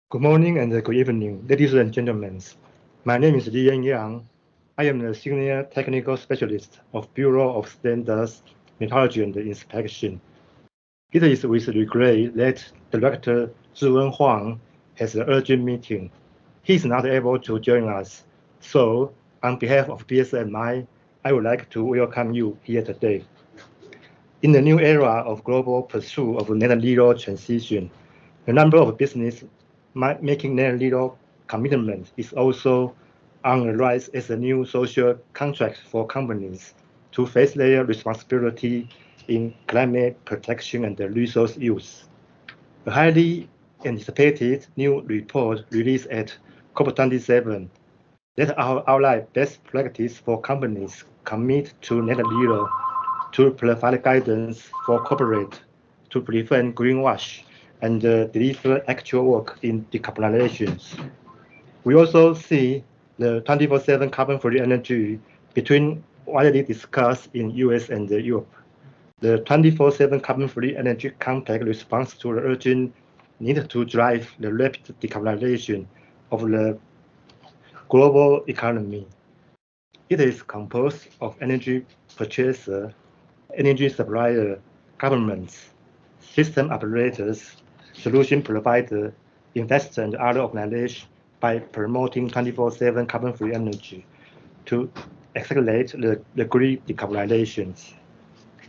Good morning and good evening, ladies and gentlemen. My name is Li Yang. I am the Senior Technical Specialist of Bureau of Standards, Metrology and Inspection. It is with regret that Director Zhiwen Huang has an urgent meeting. He is not able to join us, so on behalf of BSMI, I would like to welcome you here today. In the new era of global pursuit of net zero transition, the number of business making net zero commitment is also on the rise as a new social contract for companies to face their responsibility in climate protection and resource use. A highly anticipated new report released at COP27 that outline best practice for companies commit to net zero to provide guidance for corporate to prevent greenwash and deliver actual work in decarbonization. We also see the 24/7 carbon-free energy between widely discussed in US and Europe. The 24/7 carbon-free energy compact responds to the urgent need to drive the rapid decarbonization of the global economy. It is composed of energy purchaser, energy supplier, governments, system operators, solution provider, investors, and other organizations by promoting 24/7 carbon-free energy to accelerate the green decarbonization.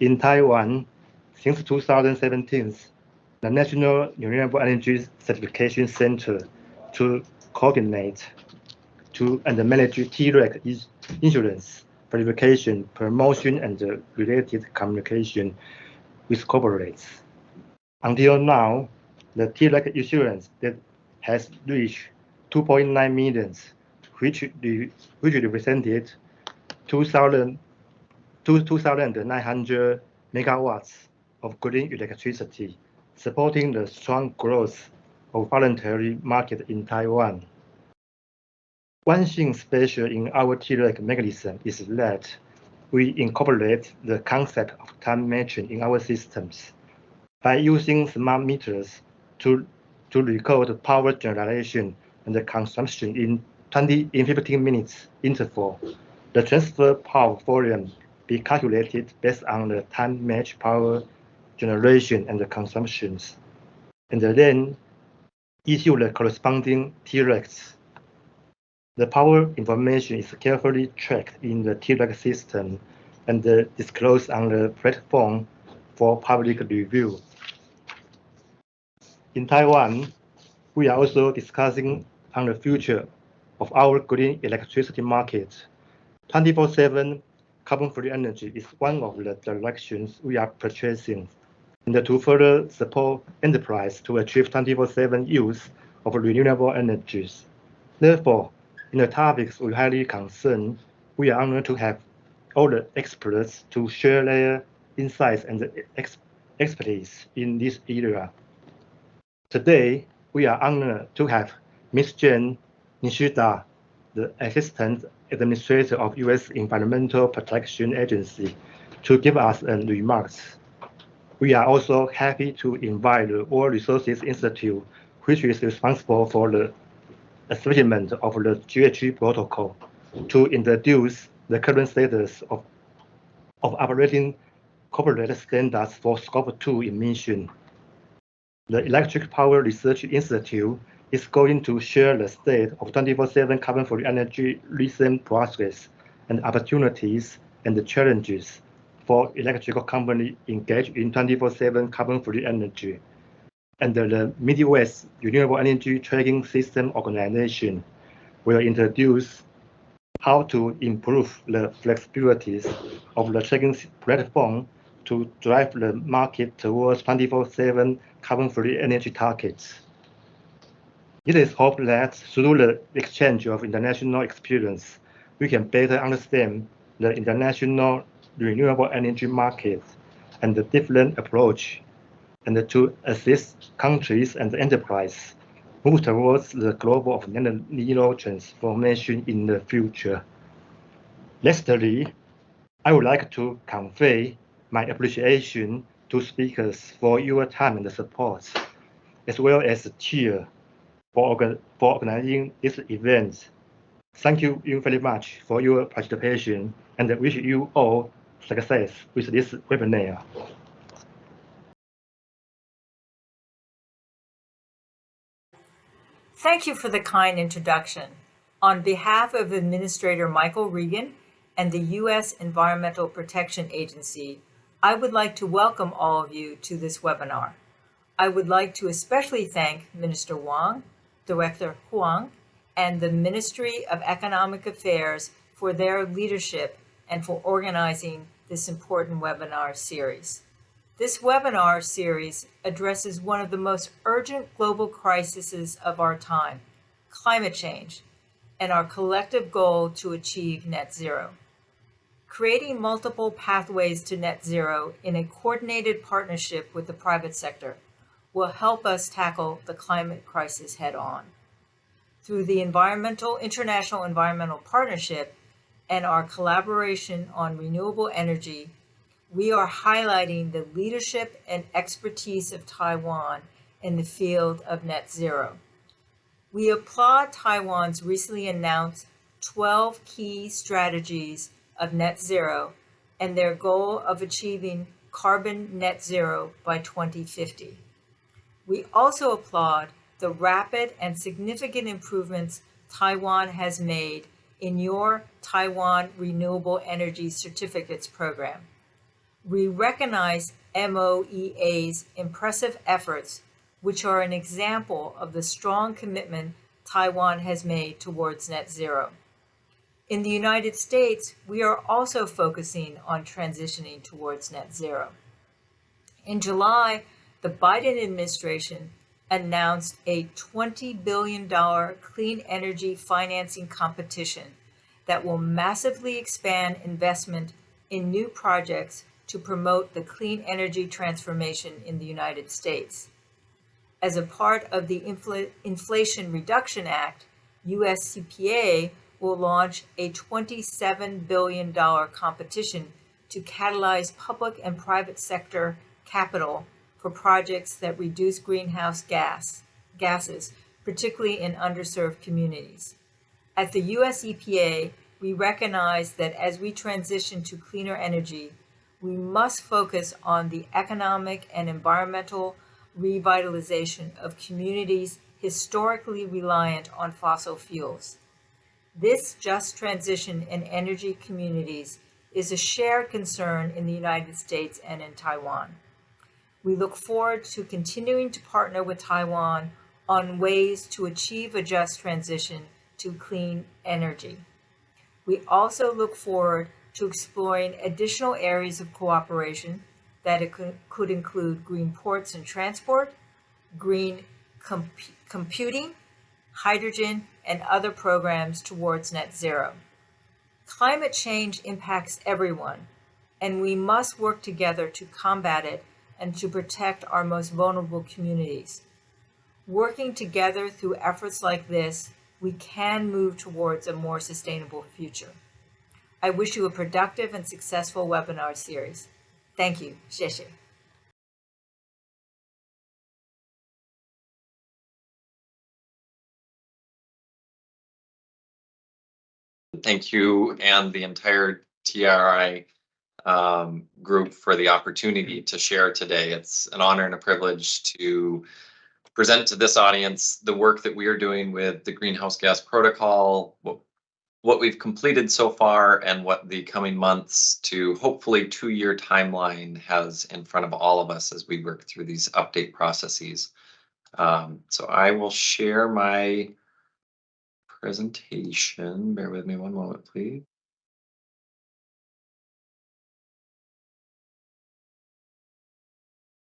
In Taiwan, since 2017, the National Renewable Energy Certification Center to coordinate and manage TREC insurance, verification, promotion, and related communication with corporates. Until now, the TREC insurance that has reached 2.9 million, which represented 2,900 megawatts of green electricity, supporting the strong growth of voluntary market in Taiwan. One thing special in our TREC mechanism is that we incorporate the concept of time matching in our systems. By using smart meters to record power generation and the consumption in 15 minutes interval, the transfer power volume be calculated based on the time match power generation and the consumptions, and then issue the corresponding TRECs. The power information is carefully tracked in the TREC system and disclosed on the platform for public review. In Taiwan, we are also discussing on the future of our green electricity market. 24/7 carbon-free energy is one of the directions we are purchasing, and to further support enterprise to achieve 24/7 use of renewable energies. Therefore, in the topics we highly concern, we are honored to have all the experts to share their insights and expertise in this area. Today, we are honored to have Ms. Jen Nishida, the Assistant Administrator of U.S. Environmental Protection Agency, to give us remarks. We are also happy to invite the World Resources Institute, which is responsible for the establishment of the GHG protocol, to introduce the current status of operating corporate standards for Scope 2 emission. The Electric Power Research Institute is going to share the state of 24/7 carbon-free energy recent progress and opportunities and the challenges for electrical companies engaged in 24/7 carbon-free energy. And the Midwest Renewable Energy Tracking System Organization will introduce how to improve the flexibilities of the tracking platform to drive the market towards 24/7 carbon-free energy targets. It is hoped that through the exchange of international experience, we can better understand the international renewable energy market and the different approach, and to assist countries and enterprise move towards the global of net zero transformation in the future. Lastly, I would like to convey my appreciation to speakers for your time and support, as well as cheer for organizing this event. Thank you very much for your participation and wish you all success with this webinar. Thank you for the kind introduction. On behalf of Administrator Michael Regan and the U.S. Environmental Protection Agency, I would like to welcome all of you to this webinar. I would like to especially thank Minister Wang, Director Huang, and the Ministry of Economic Affairs for their leadership and for organizing this important webinar series. This webinar series addresses one of the most urgent global crises of our time, climate change, and our collective goal to achieve net zero. Creating multiple pathways to net zero in a coordinated partnership with the private sector will help us tackle the climate crisis head on. Through the International Environmental Partnership and our collaboration on renewable energy, we are highlighting the leadership and expertise of Taiwan in the field of net zero. We applaud Taiwan's recently announced 12 key strategies of net zero and their goal of achieving carbon net zero by 2050. We also applaud the rapid and significant improvements Taiwan has made in your Taiwan Renewable Energy Certificates program. We recognize MOEA's impressive efforts, which are an example of the strong commitment Taiwan has made towards net zero. In the United States, we are also focusing on transitioning towards net zero. In July, the Biden administration announced a $20 billion clean energy financing competition that will massively expand investment in new projects to promote the clean energy transformation in the United States. As a part of the Inflation Reduction Act, USCPA will launch a $27 billion competition to catalyze public and private sector capital for projects that reduce greenhouse gases, particularly in underserved communities. At the US EPA, we recognize that as we transition to cleaner energy, we must focus on the economic and environmental revitalization of communities historically reliant on fossil fuels. This just transition in energy communities is a shared concern in the United States and in Taiwan. We look forward to continuing to partner with Taiwan on ways to achieve a just transition to clean energy. We also look forward to exploring additional areas of cooperation that could include green ports and transport, green computing, hydrogen, and other programs towards net zero. Climate change impacts everyone, and we must work together to combat it and to protect our most vulnerable communities. Working together through efforts like this, we can move towards a more sustainable future. I wish you a productive and successful webinar series. Thank you. 谢谢. Thank you and the entire TRI group for the opportunity to share today. It's an honor and a privilege to present to this audience the work that we are doing with the Greenhouse Gas Protocol, what we've completed so far, and what the coming months to hopefully 2-year timeline has in front of all of us as we work through these update processes. So I will share my presentation. Bear with me one moment, please.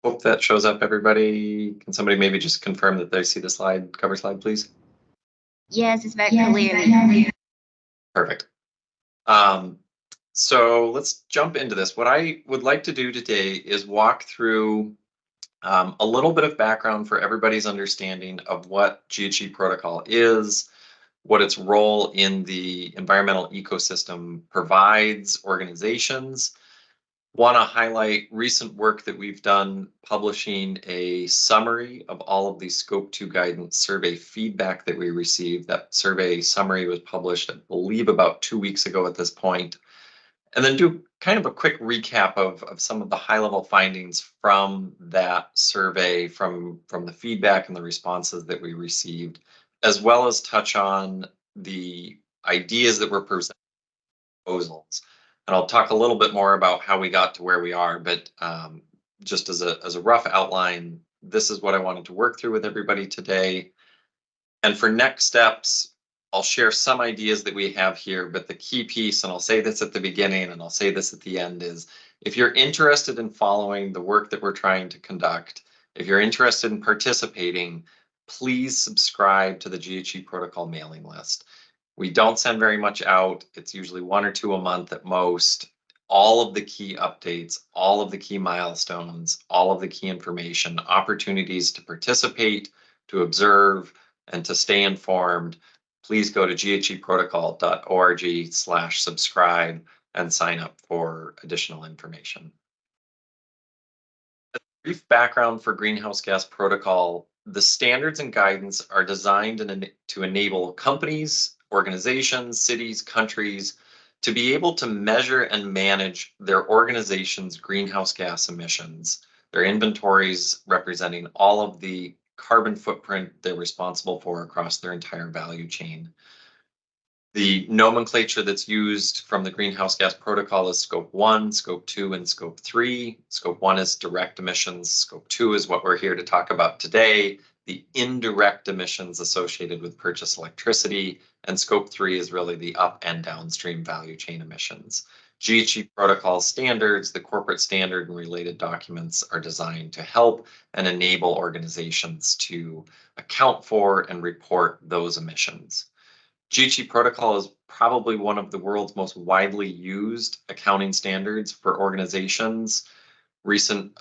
Hope that shows up, everybody. Can somebody maybe just confirm that they see the cover slide, please? Yes, it's very clear. Perfect. So let's jump into this. What I would like to do today is walk through a little bit of background for everybody's understanding of what GHG Protocol is, what its role in the environmental ecosystem provides organizations, Want to highlight recent work that we've done publishing a summary of all of the Scope 2 guidance survey feedback that we received. That survey summary was published, I believe, about 2 weeks ago at this point. And then do kind of a quick recap of some of the high-level findings from that survey, from the feedback and the responses that we received, as well as touch on the ideas that were presented, proposals. And I'll talk a little bit more about how we got to where we are, but just as a rough outline, this is what I wanted to work through with everybody today. And for next steps, I'll share some ideas that we have here, but the key piece, and I'll say this at the beginning and I'll say this at the end, is if you're interested in following the work that we're trying to conduct, if you're interested in participating, please subscribe to the GHG Protocol mailing list. We don't send very much out. It's usually 1 or 2 a month at most. All of the key updates, all of the key milestones, all of the key information, opportunities to participate, to observe, and to stay informed, please go to ghgprotocol.org/subscribe and sign up for additional information. A brief background for Greenhouse Gas Protocol. The standards and guidance are designed to enable companies, organizations, cities, countries to be able to measure and manage their organization's greenhouse gas emissions, their inventories representing all of the carbon footprint they're responsible for across their entire value chain. The nomenclature that's used from the Greenhouse Gas Protocol is Scope 1, Scope 2, and Scope 3. Scope 1 is direct emissions. Scope 2 is what we're here to talk about today, the indirect emissions associated with purchased electricity. And Scope 3 is really the up and downstream value chain emissions. GHG Protocol standards, the corporate standard and related documents are designed to help and enable organizations to account for and report those emissions. GHG Protocol is probably one of the world's most widely used accounting standards for organizations. Recent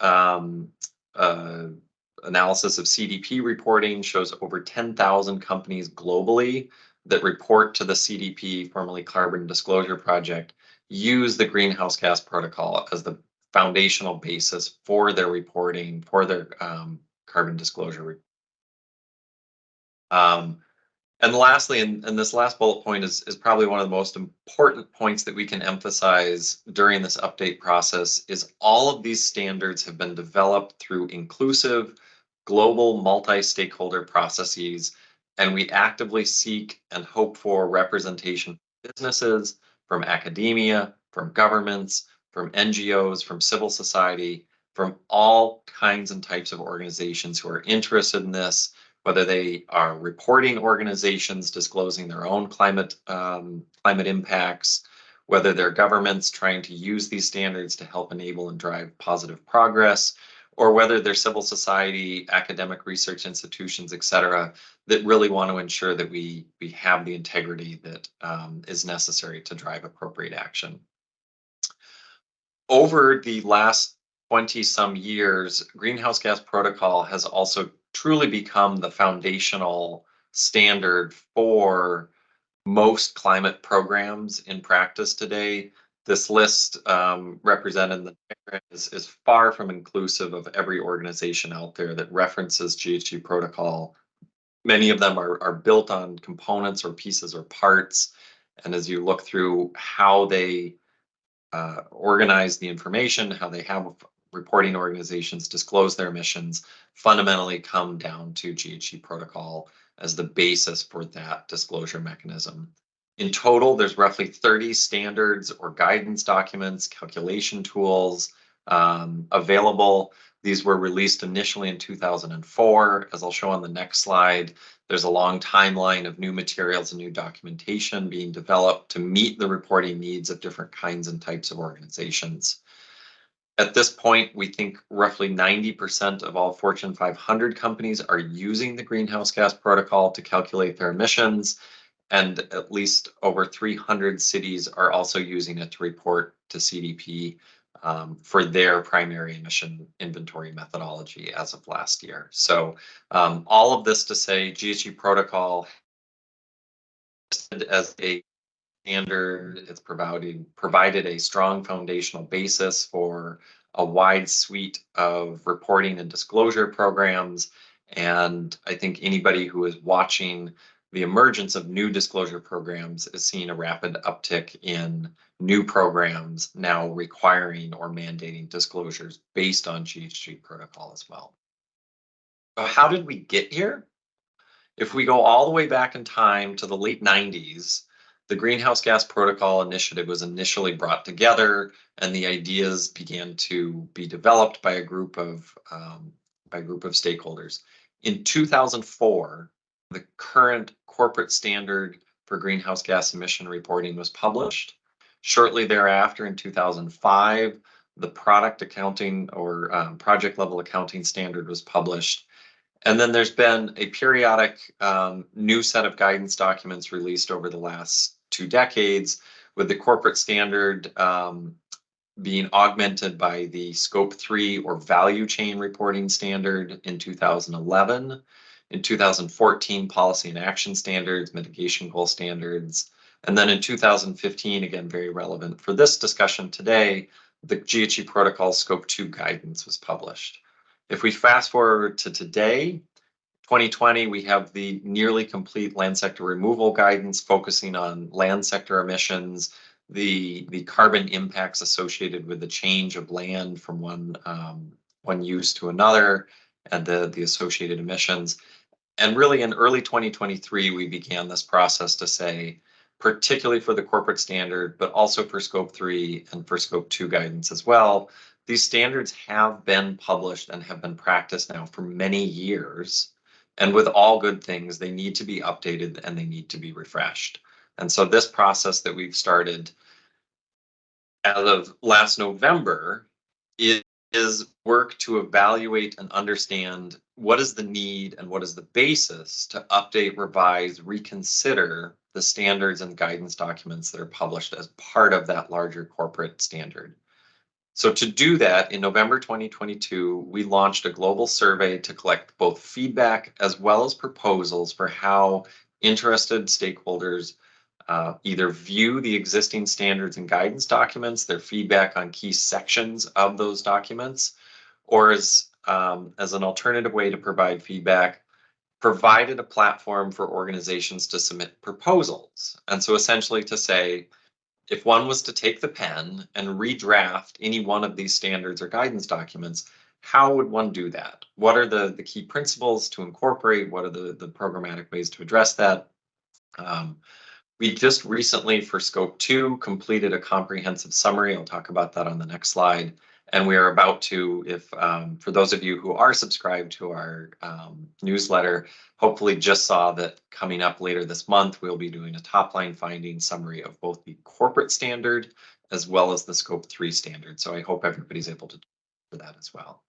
analysis of CDP reporting shows over 10,000 companies globally that report to the CDP, formerly Carbon Disclosure Project, use the Greenhouse Gas Protocol as the foundational basis for their reporting, for their carbon disclosure. And lastly, and this last bullet point is probably one of the most important points that we can emphasize during this update process, is all of these standards have been developed through inclusive, global, multi-stakeholder processes, and we actively seek and hope for representation from businesses, from academia, from governments, from NGOs, from civil society, from all kinds and types of organizations who are interested in this, whether they are reporting organizations disclosing their own climate impacts, whether they're governments trying to use these standards to help enable and drive positive progress, or whether they're civil society, academic research institutions, et cetera, that really want to ensure that we have the integrity that is necessary to drive appropriate action. Over the last 20-some years, Greenhouse Gas Protocol has also truly become the foundational standard for most climate programs in practice today. This list represented in the diagram is far from inclusive of every organization out there that references GHG Protocol. Many of them are built on components or pieces or parts. And as you look through how they organize the information, how they have reporting organizations disclose their emissions, fundamentally come down to GHG Protocol as the basis for that disclosure mechanism. In total, there's roughly 30 standards or guidance documents, calculation tools available. These were released initially in 2004. As I'll show on the next slide, there's a long timeline of new materials and new documentation being developed to meet the reporting needs of different kinds and types of organizations. At this point, we think roughly 90% of all Fortune 500 companies are using the Greenhouse Gas Protocol to calculate their emissions, and at least over 300 cities are also using it to report to CDP for their primary emission inventory methodology as of last year. So all of this to say GHG Protocol as a standard. It's provided a strong foundational basis for a wide suite of reporting and disclosure programs. And I think anybody who is watching the emergence of new disclosure programs is seeing a rapid uptick in new programs now requiring or mandating disclosures based on GHG protocol as well. So how did we get here? If we go all the way back in time to the late 90s, the Greenhouse Gas Protocol Initiative was initially brought together, and the ideas began to be developed by a group of stakeholders. In 2004, the current corporate standard for greenhouse gas emission reporting was published. Shortly thereafter, in 2005, the product accounting or project level accounting standard was published. And then there's been a periodic new set of guidance documents released over the last 2 decades, with the corporate standard being augmented by the Scope 3 or value chain reporting standard in 2011. In 2014, policy and action standards, mitigation goal standards. And then in 2015, again, very relevant for this discussion today, the GHG Protocol Scope 2 guidance was published. If we fast forward to today, 2020, we have the nearly complete land sector removal guidance focusing on land sector emissions, the carbon impacts associated with the change of land from one use to another, and the associated emissions. And really in early 2023, we began this process to say, particularly for the corporate standard, but also for Scope 3 and for Scope 2 guidance as well, these standards have been published and have been practiced now for many years. And with all good things, they need to be updated and they need to be refreshed. And so this process that we've started as of last November is work to evaluate and understand what is the need and what is the basis to update, revise, reconsider the standards and guidance documents that are published as part of that larger corporate standard. So to do that, in November 2022, we launched a global survey to collect both feedback as well as proposals for how interested stakeholders either view the existing standards and guidance documents, their feedback on key sections of those documents, or as an alternative way to provide feedback, provided a platform for organizations to submit proposals. And so essentially to say, if one was to take the pen and redraft any one of these standards or guidance documents, how would one do that? What are the key principles to incorporate? What are the programmatic ways to address that? We just recently, for Scope 2, completed a comprehensive summary. I'll talk about that on the next slide. And we are about to, if for those of you who are subscribed to our newsletter, hopefully just saw that coming up later this month, we'll be doing a top-line finding summary of both the corporate standard as well as the Scope 3 standard. So I hope everybody's able to do that as well.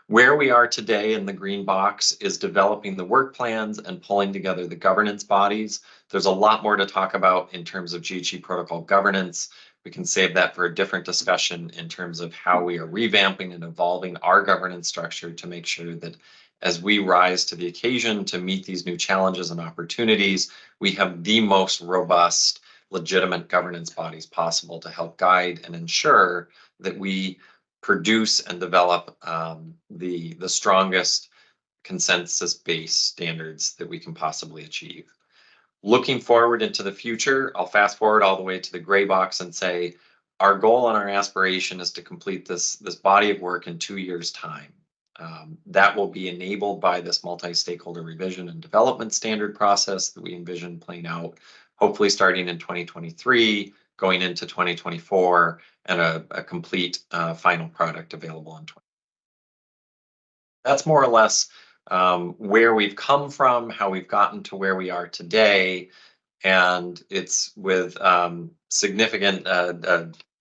Where we are today in the green box is developing the work plans and pulling together the governance bodies. There's a lot more to talk about in terms of GHG protocol governance. We can save that for a different discussion in terms of how we are revamping and evolving our governance structure to make sure that as we rise to the occasion to meet these new challenges and opportunities, we have the most robust, legitimate governance bodies possible to help guide and ensure that we produce and develop the strongest consensus-based standards that we can possibly achieve. Looking forward into the future, I'll fast forward all the way to the gray box and say, our goal and our aspiration is to complete this body of work in 2 years' time. That will be enabled by this multi-stakeholder revision and development standard process that we envision playing out, hopefully starting in 2023, going into 2024, and a complete final product available in 2020. That's more or less where we've come from, how we've gotten to where we are today, and it's with significant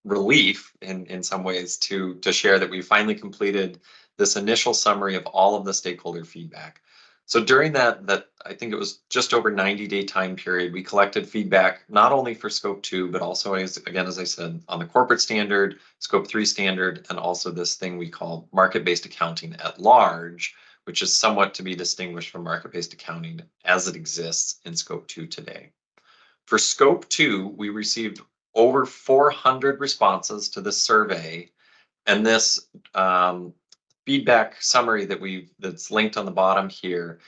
relief in some ways to share that we finally completed this initial summary of all of the stakeholder feedback. So during that I think it was just over 90-day time period, we collected feedback not only for Scope 2, but also, as I said, on the corporate standard, Scope 3 standard, and also this thing we call market-based accounting at large, which is somewhat to be distinguished from market-based accounting as it exists in Scope 2 today. For scope 2, we received over 400 responses to this survey, and this feedback summary that's linked on the bottom here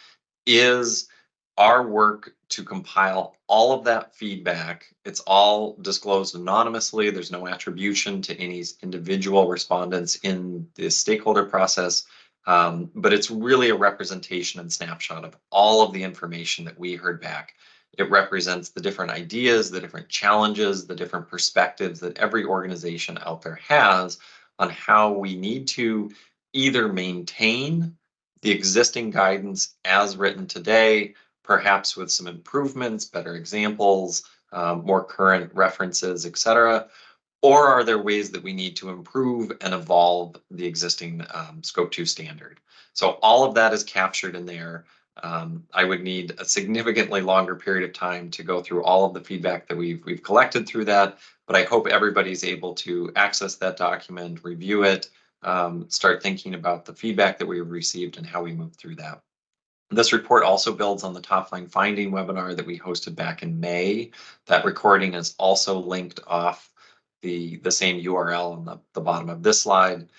is our work to compile all of that feedback. It's all disclosed anonymously. There's no attribution to any individual respondents in the stakeholder process, but it's really a representation and snapshot of all of the information that we heard back. It represents the different ideas, the different challenges, the different perspectives that every organization out there has on how we need to either maintain the existing guidance as written today, perhaps with some improvements, better examples, more current references, etc. Or are there ways that we need to improve and evolve the existing Scope 2 standard? So all of that is captured in there. I would need a significantly longer period of time to go through all of the feedback that we've collected through that, but I hope everybody's able to access that document, review it, start thinking about the feedback that we've received and how we move through that. This report also builds on the top line finding webinar that we hosted back in May. That recording is also linked off the same URL on the bottom of this slide.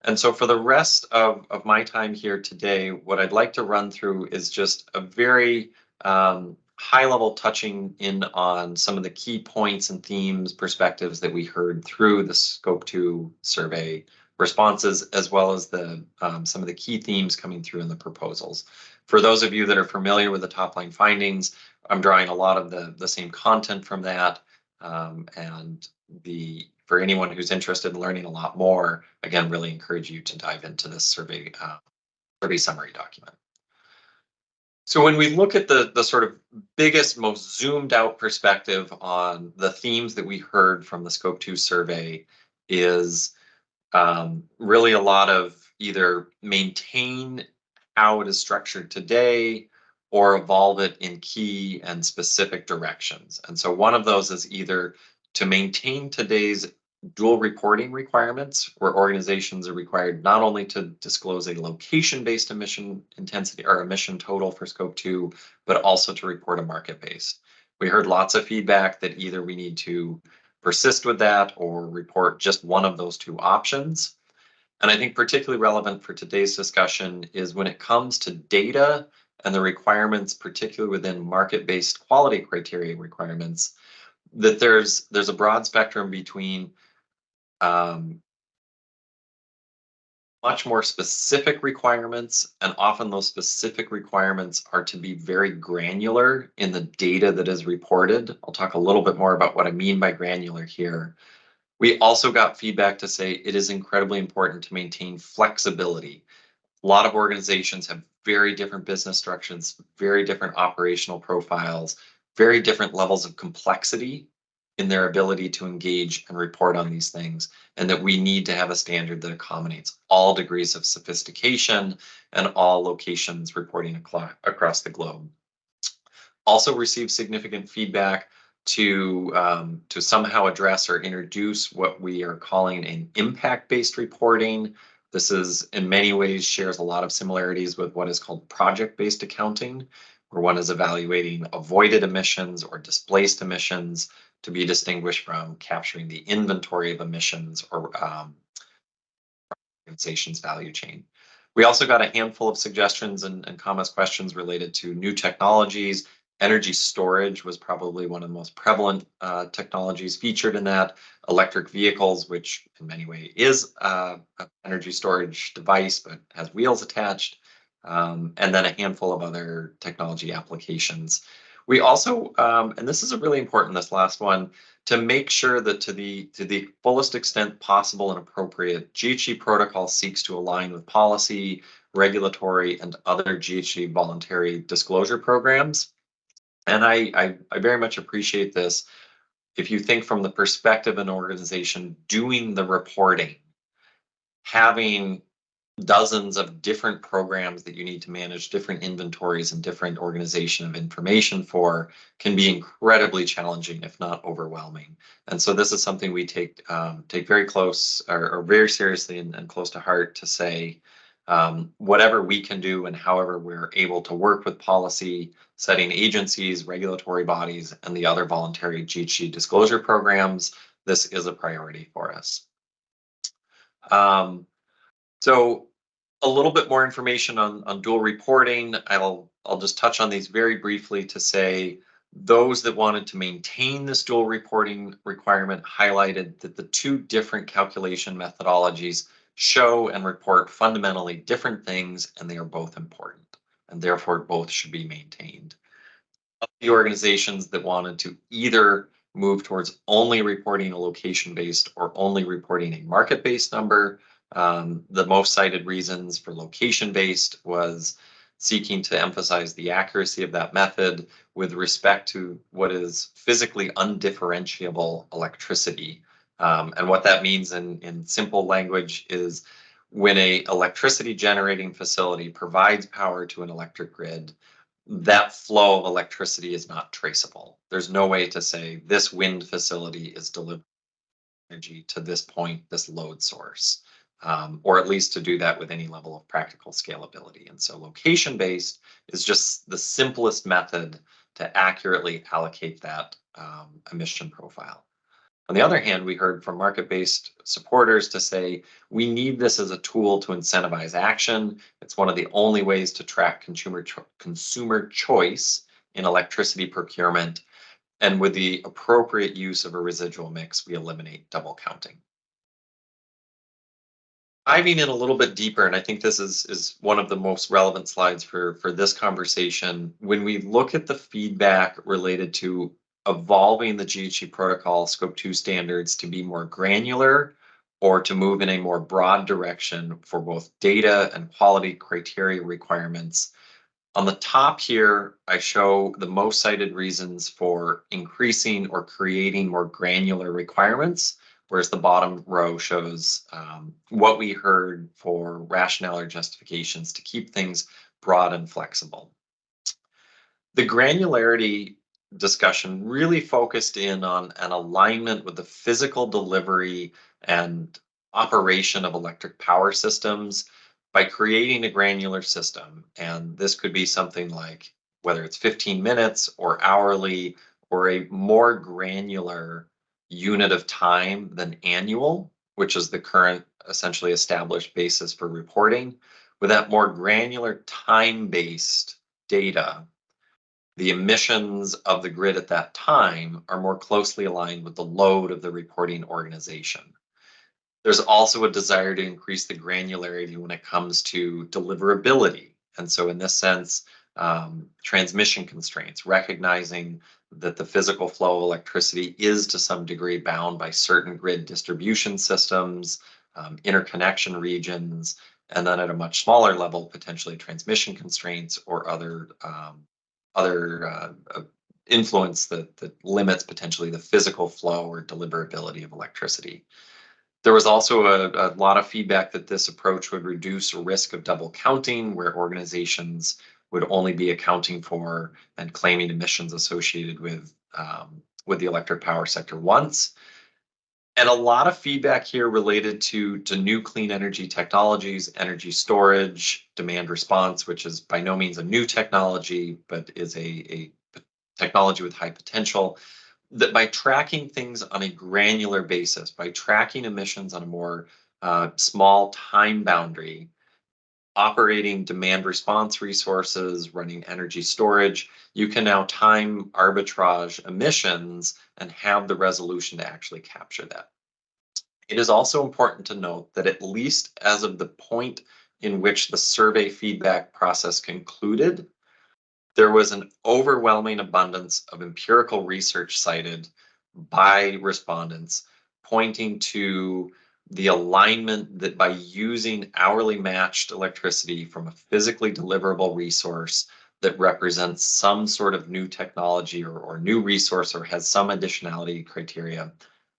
And so for the rest of my time here today, what I'd like to run through is just a very high level touching in on some of the key points and themes, perspectives that we heard through the Scope 2 survey responses, as well as the some of the key themes coming through in the proposals. For those of you that are familiar with the top line findings, I'm drawing a lot of the same content from that. And for anyone who's interested in learning a lot more, again, really encourage you to dive into this survey summary document. So when we look at the sort of biggest, most zoomed out perspective on the themes that we heard from the Scope 2 survey is really a lot of either maintain how it is structured today or evolve it in key and specific directions. And so one of those is either to maintain today's dual reporting requirements, where organizations are required not only to disclose a location-based emission intensity or emission total for Scope 2, but also to report a market-based. We heard lots of feedback that either we need to persist with that or report just one of those two options. And I think particularly relevant for today's discussion is when it comes to data and the requirements, particularly within market-based quality criteria requirements, that there's a broad spectrum between much more specific requirements, and often those specific requirements are to be very granular in the data that is reported. I'll talk a little bit more about what I mean by granular here. We also got feedback to say it is incredibly important to maintain flexibility. A lot of organizations have very different business structures, very different operational profiles, very different levels of complexity in their ability to engage and report on these things, and that we need to have a standard that accommodates all degrees of sophistication and all locations reporting across the globe. Also received significant feedback to somehow address or introduce what we are calling an impact-based reporting. This is in many ways shares a lot of similarities with what is called project-based accounting, where one is evaluating avoided emissions or displaced emissions to be distinguished from capturing the inventory of emissions or organization's value chain. We also got a handful of suggestions and comments, questions related to new technologies. Energy storage was probably one of the most prevalent technologies featured in that. Electric vehicles, which in many ways is an energy storage device, but has wheels attached, and then a handful of other technology applications. We also, and this is a really important, this last one, to make sure that to the fullest extent possible and appropriate, GHG protocol seeks to align with policy, regulatory, and other GHG voluntary disclosure programs. And I very much appreciate this. If you think from the perspective of an organization doing the reporting, having dozens of different programs that you need to manage, different inventories and different organization of information for, can be incredibly challenging, if not overwhelming. And so this is something we take very close or very seriously and close to heart to say, whatever we can do and however we're able to work with policy setting agencies, regulatory bodies, and the other voluntary GHG disclosure programs, this is a priority for us. So a little bit more information on dual reporting. I'll just touch on these very briefly to say those that wanted to maintain this dual reporting requirement highlighted that the two different calculation methodologies show and report fundamentally different things, and they are both important, and therefore both should be maintained. Of the organizations that wanted to either move towards only reporting a location-based or only reporting a market-based number, the most cited reasons for location-based was seeking to emphasize the accuracy of that method with respect to what is physically undifferentiable electricity. And what that means in simple language is when a electricity generating facility provides power to an electric grid, that flow of electricity is not traceable. There's no way to say this wind facility is delivering energy to this point, this load source, or at least to do that with any level of practical scalability. And so location-based is just the simplest method to accurately allocate that emission profile. On the other hand, we heard from market-based supporters to say, we need this as a tool to incentivize action. It's one of the only ways to track consumer choice in electricity procurement. And with the appropriate use of a residual mix, we eliminate double counting. Diving in a little bit deeper, and I think this is one of the most relevant slides for this conversation. When we look at the feedback related to evolving the GHG protocol scope 2 standards to be more granular or to move in a more broad direction for both data and quality criteria requirements. On the top here, I show the most cited reasons for increasing or creating more granular requirements, whereas the bottom row shows what we heard for rationale or justifications to keep things broad and flexible. The granularity discussion really focused in on an alignment with the physical delivery and operation of electric power systems by creating a granular system. And this could be something like whether it's 15 minutes or hourly or a more granular unit of time than annual, which is the current essentially established basis for reporting. With that more granular time-based data, the emissions of the grid at that time are more closely aligned with the load of the reporting organization. There's also a desire to increase the granularity when it comes to deliverability. And so in this sense, transmission constraints, recognizing that the physical flow of electricity is to some degree bound by certain grid distribution systems, interconnection regions, and then at a much smaller level, potentially transmission constraints or other influence that limits potentially the physical flow or deliverability of electricity. There was also a lot of feedback that this approach would reduce risk of double counting, where organizations would only be accounting for and claiming emissions associated with the electric power sector once. And a lot of feedback here related to new clean energy technologies, energy storage, demand response, which is by no means a new technology, but is a technology with high potential. That by tracking things on a granular basis, by tracking emissions on a more small time boundary, operating demand response resources, running energy storage, you can now time arbitrage emissions and have the resolution to actually capture that. It is also important to note that at least as of the point in which the survey feedback process concluded, there was an overwhelming abundance of empirical research cited by respondents pointing to the alignment that by using hourly matched electricity from a physically deliverable resource that represents some sort of new technology or new resource or has some additionality criteria,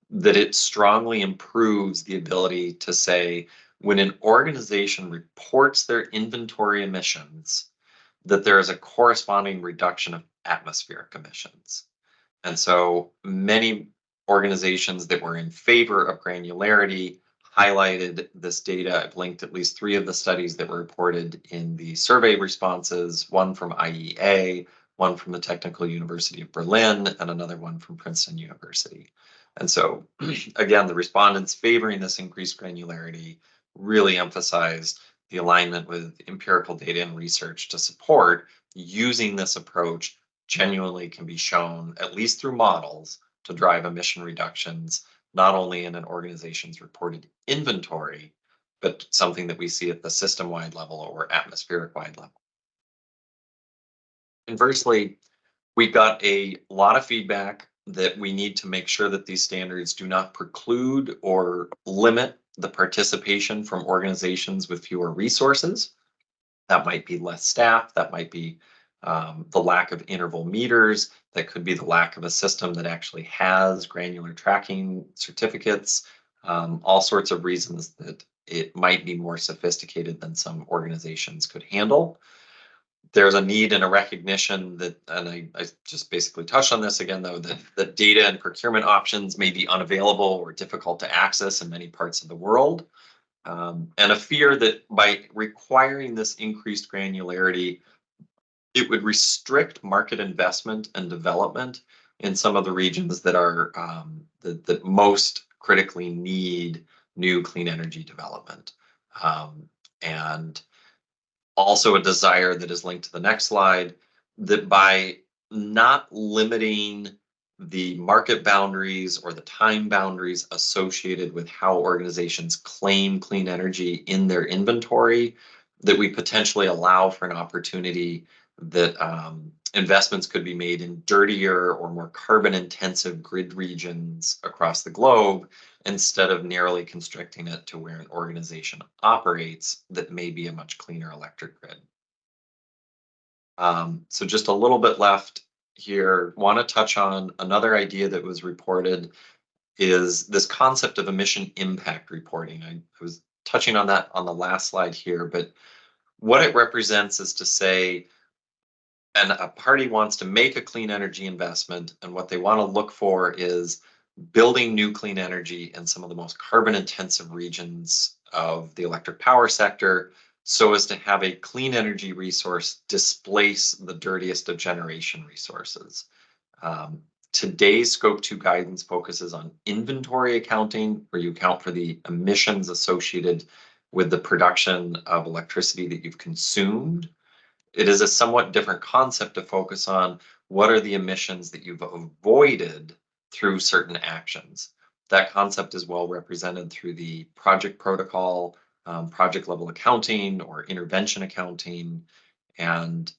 that it strongly improves the ability to say when an organization reports their inventory emissions, that there is a corresponding reduction of atmospheric emissions. And so many organizations that were in favor of granularity highlighted this data. I've linked at least 3 of the studies that were reported in the survey responses, one from IEA, one from the Technical University of Berlin, and another one from Princeton University. And so, again, the respondents favoring this increased granularity really emphasized the alignment with empirical data and research to support using this approach genuinely can be shown, at least through models, to drive emission reductions, not only in an organization's reported inventory, but something that we see at the system-wide level or atmospheric-wide level. Inversely, we got a lot of feedback that we need to make sure that these standards do not preclude or limit the participation from organizations with fewer resources. That might be less staff, that might be the lack of interval meters, that could be the lack of a system that actually has granular tracking certificates, all sorts of reasons that it might be more sophisticated than some organizations could handle. There's a need and a recognition that, and I just basically touched on this again, though, that data and procurement options may be unavailable or difficult to access in many parts of the world. And a fear that by requiring this increased granularity, it would restrict market investment and development in some of the regions that are that most critically need new clean energy development. And also a desire that is linked to the next slide, that by not limiting the market boundaries or the time boundaries associated with how organizations claim clean energy in their inventory, that we potentially allow for an opportunity that investments could be made in dirtier or more carbon intensive grid regions across the globe, instead of narrowly constricting it to where an organization operates that may be a much cleaner electric grid. So just a little bit left here. Want to touch on another idea that was reported is this concept of emission impact reporting. I was touching on that on the last slide here, but what it represents is to say, and a party wants to make a clean energy investment, and what they want to look for is building new clean energy in some of the most carbon intensive regions of the electric power sector, so as to have a clean energy resource displace the dirtiest of generation resources. Today's Scope 2 guidance focuses on inventory accounting, where you account for the emissions associated with the production of electricity that you've consumed. It is a somewhat different concept to focus on what are the emissions that you've avoided through certain actions. That concept is well represented through the project protocol, project level accounting or intervention accounting. And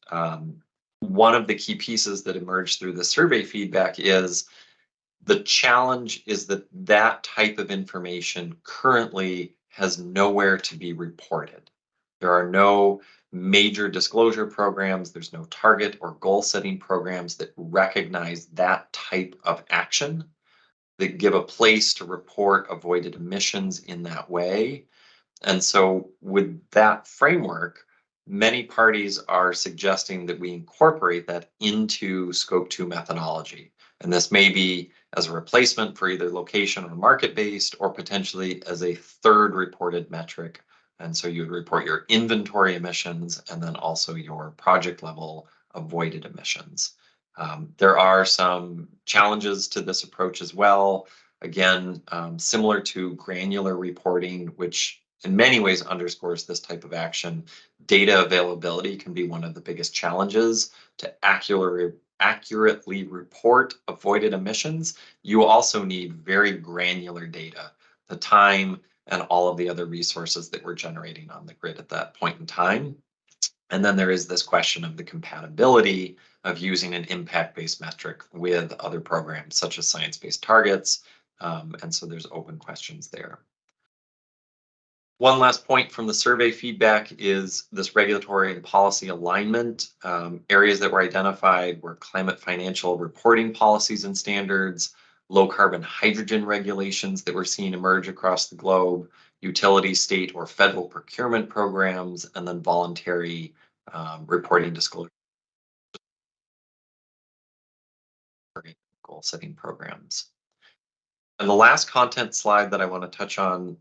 one of the key pieces that emerged through the survey feedback is the challenge is that that type of information currently has nowhere to be reported. There are no major disclosure programs, there's no target or goal setting programs that recognize that type of action, that give a place to report avoided emissions in that way. And so with that framework, many parties are suggesting that we incorporate that into Scope 2 methodology. And this may be as a replacement for either location or market-based, or potentially as a third reported metric. And so you would report your inventory emissions and then also your project level avoided emissions. There are some challenges to this approach as well. Again, similar to granular reporting, which in many ways underscores this type of action, data availability can be one of the biggest challenges to accurately report avoided emissions. You also need very granular data, the time and all of the other resources that we're generating on the grid at that point in time. And then there is this question of the compatibility of using an impact-based metric with other programs such as science-based targets. And so there's open questions there. One last point from the survey feedback is this regulatory and policy alignment. Areas that were identified were climate financial reporting policies and standards, low carbon hydrogen regulations that we're seeing emerge across the globe, utility, state, or federal procurement programs, and then voluntary reporting disclosure goal setting programs. And the last content slide that I want to touch on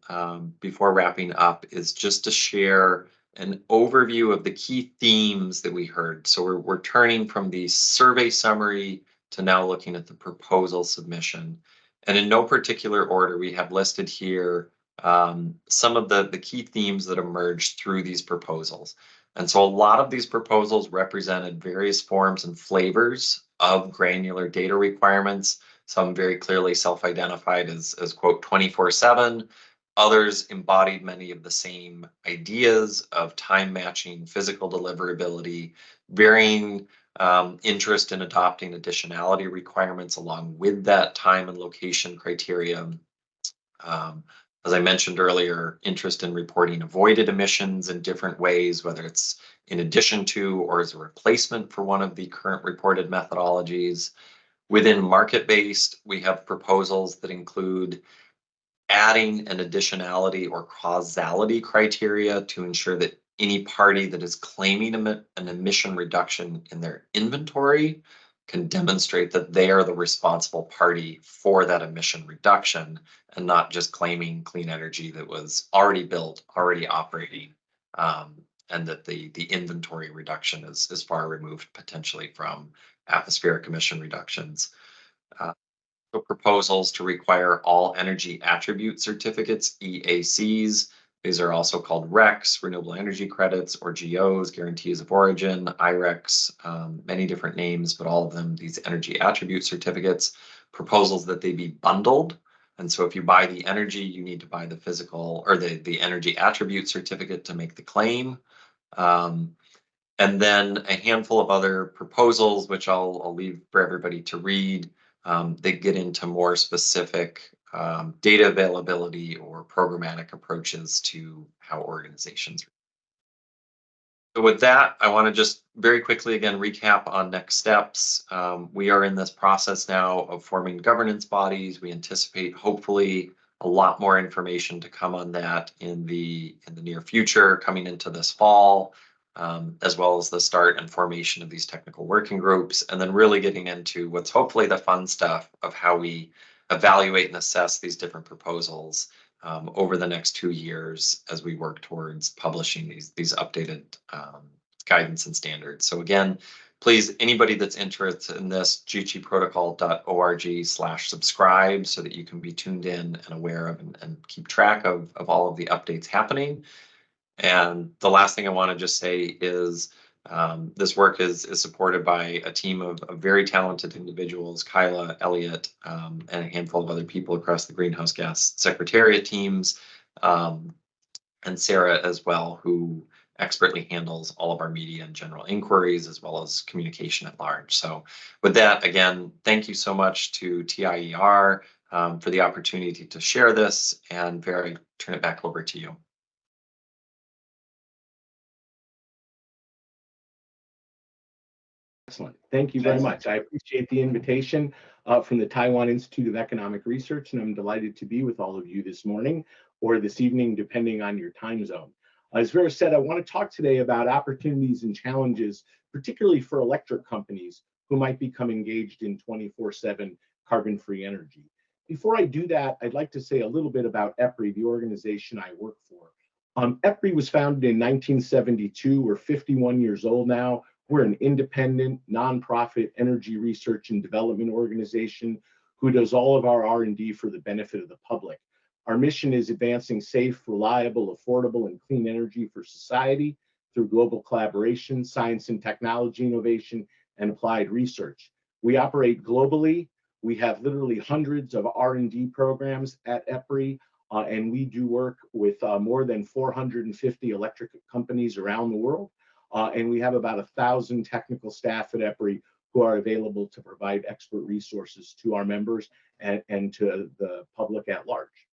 before wrapping up is just to share an overview of the key themes that we heard. So we're turning from the survey summary to now looking at the proposal submission. And in no particular order, we have listed here some of the key themes that emerged through these proposals. And so a lot of these proposals represented various forms and flavors of granular data requirements. Some very clearly self-identified as quote 24/7. Others embodied many of the same ideas of time matching, physical deliverability, varying interest in adopting additionality requirements along with that time and location criteria. As I mentioned earlier, interest in reporting avoided emissions in different ways, whether it's in addition to or as a replacement for one of the current reported methodologies. Within market-based, we have proposals that include adding an additionality or causality criteria to ensure that any party that is claiming an emission reduction in their inventory can demonstrate that they are the responsible party for that emission reduction and not just claiming clean energy that was already built, already operating, and that the inventory reduction is far removed potentially from atmospheric emission reductions. Proposals to require all energy attribute certificates, EACs. These are also called RECs, renewable energy credits, or GOs, guarantees of origin, IRECs, many different names, but all of them, these energy attribute certificates. Proposals that they be bundled. And so if you buy the energy, you need to buy the physical or the energy attribute certificate to make the claim. And then a handful of other proposals, which I'll leave for everybody to read. They get into more specific data availability or programmatic approaches to how organizations. So with that, I want to just very quickly again recap on next steps. We are in this process now of forming governance bodies. We anticipate hopefully a lot more information to come on that in the near future, coming into this fall. As well as the start and formation of these technical working groups, and then really getting into what's hopefully the fun stuff of how we evaluate and assess these different proposals over the next 2 years as we work towards publishing these updated guidance and standards. So again, please, anybody that's interested in this, gchiprotocol.org/subscribe so that you can be tuned in and aware of and keep track of all of the updates happening. And the last thing I want to just say is this work is supported by a team of very talented individuals, Kyla, Elliot, and a handful of other people across the Greenhouse Gas Secretariat teams, and Sarah as well, who expertly handles all of our media and general inquiries, as well as communication at large. So with that, again, thank you so much to TIER for the opportunity to share this, and Vera, I turn it back over to you. Excellent. Thank you very much. I appreciate the invitation from the Taiwan Institute of Economic Research, and I'm delighted to be with all of you this morning or this evening, depending on your time zone. As Vera said, I want to talk today about opportunities and challenges, particularly for electric companies who might become engaged in 24/7 carbon-free energy. Before I do that, I'd like to say a little bit about EPRI, the organization I work for. EPRI was founded in 1972. We're 51 years old now. We're an independent, nonprofit energy research and development organization who does all of our R&D for the benefit of the public. Our mission is advancing safe, reliable, affordable, and clean energy for society through global collaboration, science and technology innovation, and applied research. We operate globally. We have literally hundreds of R&D programs at EPRI, and we do work with more than 450 electric companies around the world. And we have about 1,000 technical staff at EPRI who are available to provide expert resources to our members and to the public at large.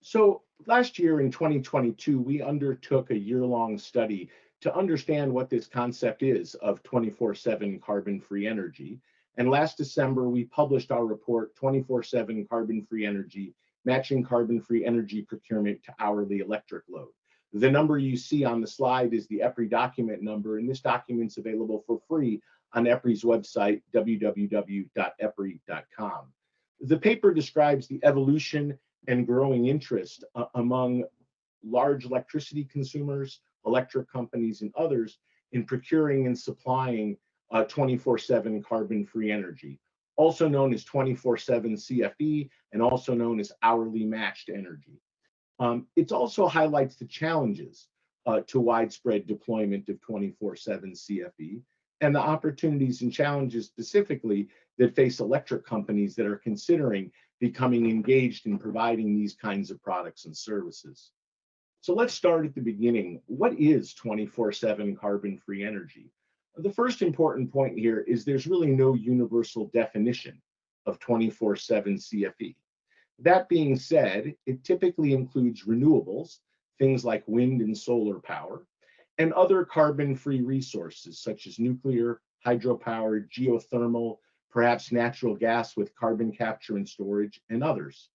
So last year in 2022, we undertook a year-long study to understand what this concept is of 24/7 carbon-free energy. And last December, we published our report, 24/7 Carbon-Free Energy, Matching Carbon-Free Energy Procurement to Hourly Electric Load. The number you see on the slide is the EPRI document number, and this document's available for free on EPRI's website, www.epri.com. The paper describes the evolution and growing interest among large electricity consumers, electric companies, and others in procuring and supplying 24/7 carbon-free energy, also known as 24/7 CFE and also known as hourly matched energy. It also highlights the challenges to widespread deployment of 24/7 CFE and the opportunities and challenges specifically that face electric companies that are considering becoming engaged in providing these kinds of products and services. So let's start at the beginning. What is 24/7 carbon-free energy? The first important point here is there's really no universal definition of 24/7 CFE. That being said, it typically includes renewables, things like wind and solar power, and other carbon-free resources such as nuclear, hydropower, geothermal, perhaps natural gas with carbon capture and storage, and others.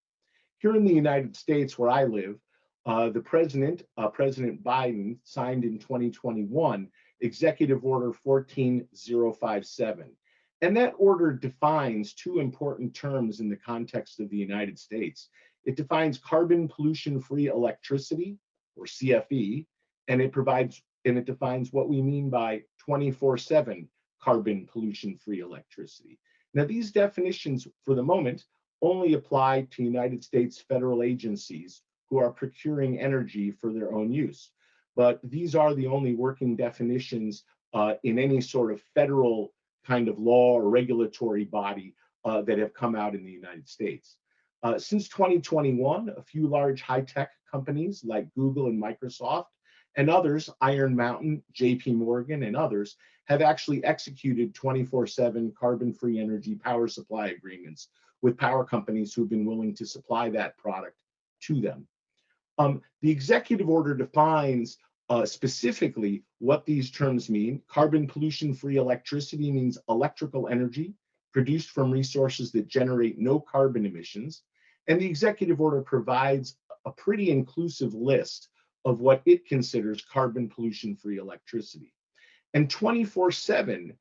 Here in the United States, where I live, the President Biden, signed in 2021, Executive Order 14057. And that order defines two important terms in the context of the United States. It defines carbon pollution-free electricity, or CFE, and it defines what we mean by 24/7 carbon pollution-free electricity. Now, these definitions, for the moment, only apply to United States federal agencies who are procuring energy for their own use. But these are the only working definitions in any sort of federal kind of law or regulatory body that have come out in the United States. Since 2021, a few large high-tech companies like Google and Microsoft and others, Iron Mountain, JP Morgan, and others, have actually executed 24/7 carbon-free energy power supply agreements with power companies who've been willing to supply that product to them. The executive order defines specifically what these terms mean. Carbon pollution-free electricity means electrical energy produced from resources that generate no carbon emissions. And the executive order provides a pretty inclusive list of what it considers carbon pollution-free electricity. And 24/7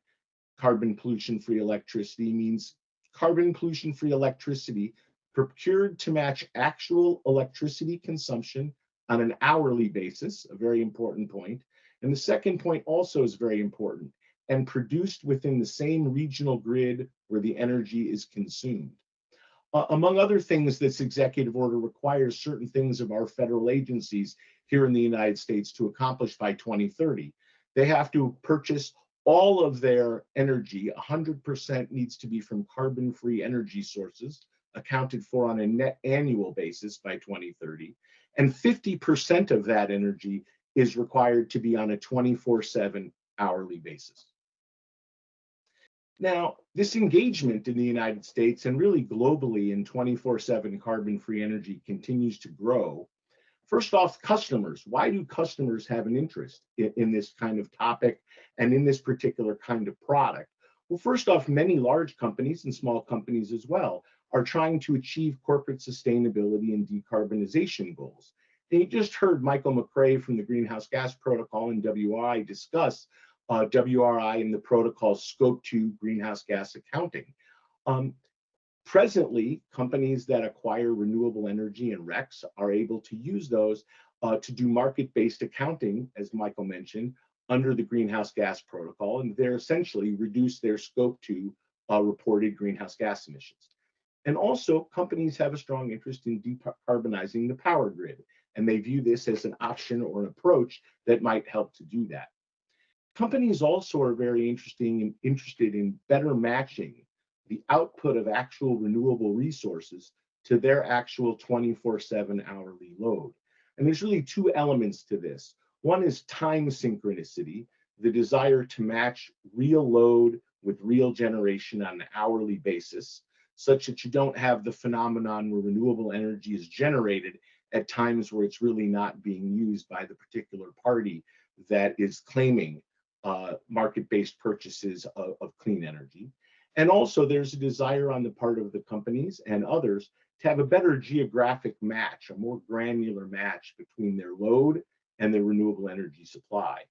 carbon pollution-free electricity means carbon pollution-free electricity procured to match actual electricity consumption on an hourly basis, a very important point. And the second point also is very important, and produced within the same regional grid where the energy is consumed. Among other things, this executive order requires certain things of our federal agencies here in the United States to accomplish by 2030. They have to purchase all of their energy, 100% needs to be from carbon-free energy sources, accounted for on a net annual basis by 2030, and 50% of that energy is required to be on a 24/7 hourly basis. Now, this engagement in the United States and really globally in 24/7 carbon-free energy continues to grow. First off, customers. Why do customers have an interest in this kind of topic and in this particular kind of product? Well, first off, many large companies and small companies as well are trying to achieve corporate sustainability and decarbonization goals. And you just heard Michael McRae from the Greenhouse Gas Protocol and WRI discuss WRI and the protocol's Scope 2 greenhouse gas accounting. Presently, companies that acquire renewable energy and RECs are able to use those to do market-based accounting, as Michael mentioned, under the Greenhouse Gas Protocol, and they're essentially reduce their Scope 2 reported greenhouse gas emissions. And also, companies have a strong interest in decarbonizing the power grid, and they view this as an option or an approach that might help to do that. Companies also are very interested in better matching the output of actual renewable resources to their actual 24/7 hourly load. And there's really two elements to this. One is time synchronicity, the desire to match real load with real generation on an hourly basis, such that you don't have the phenomenon where renewable energy is generated at times where it's really not being used by the particular party that is claiming market-based purchases of clean energy. And also there's a desire on the part of the companies and others to have a better geographic match, a more granular match between their load and their renewable energy supply.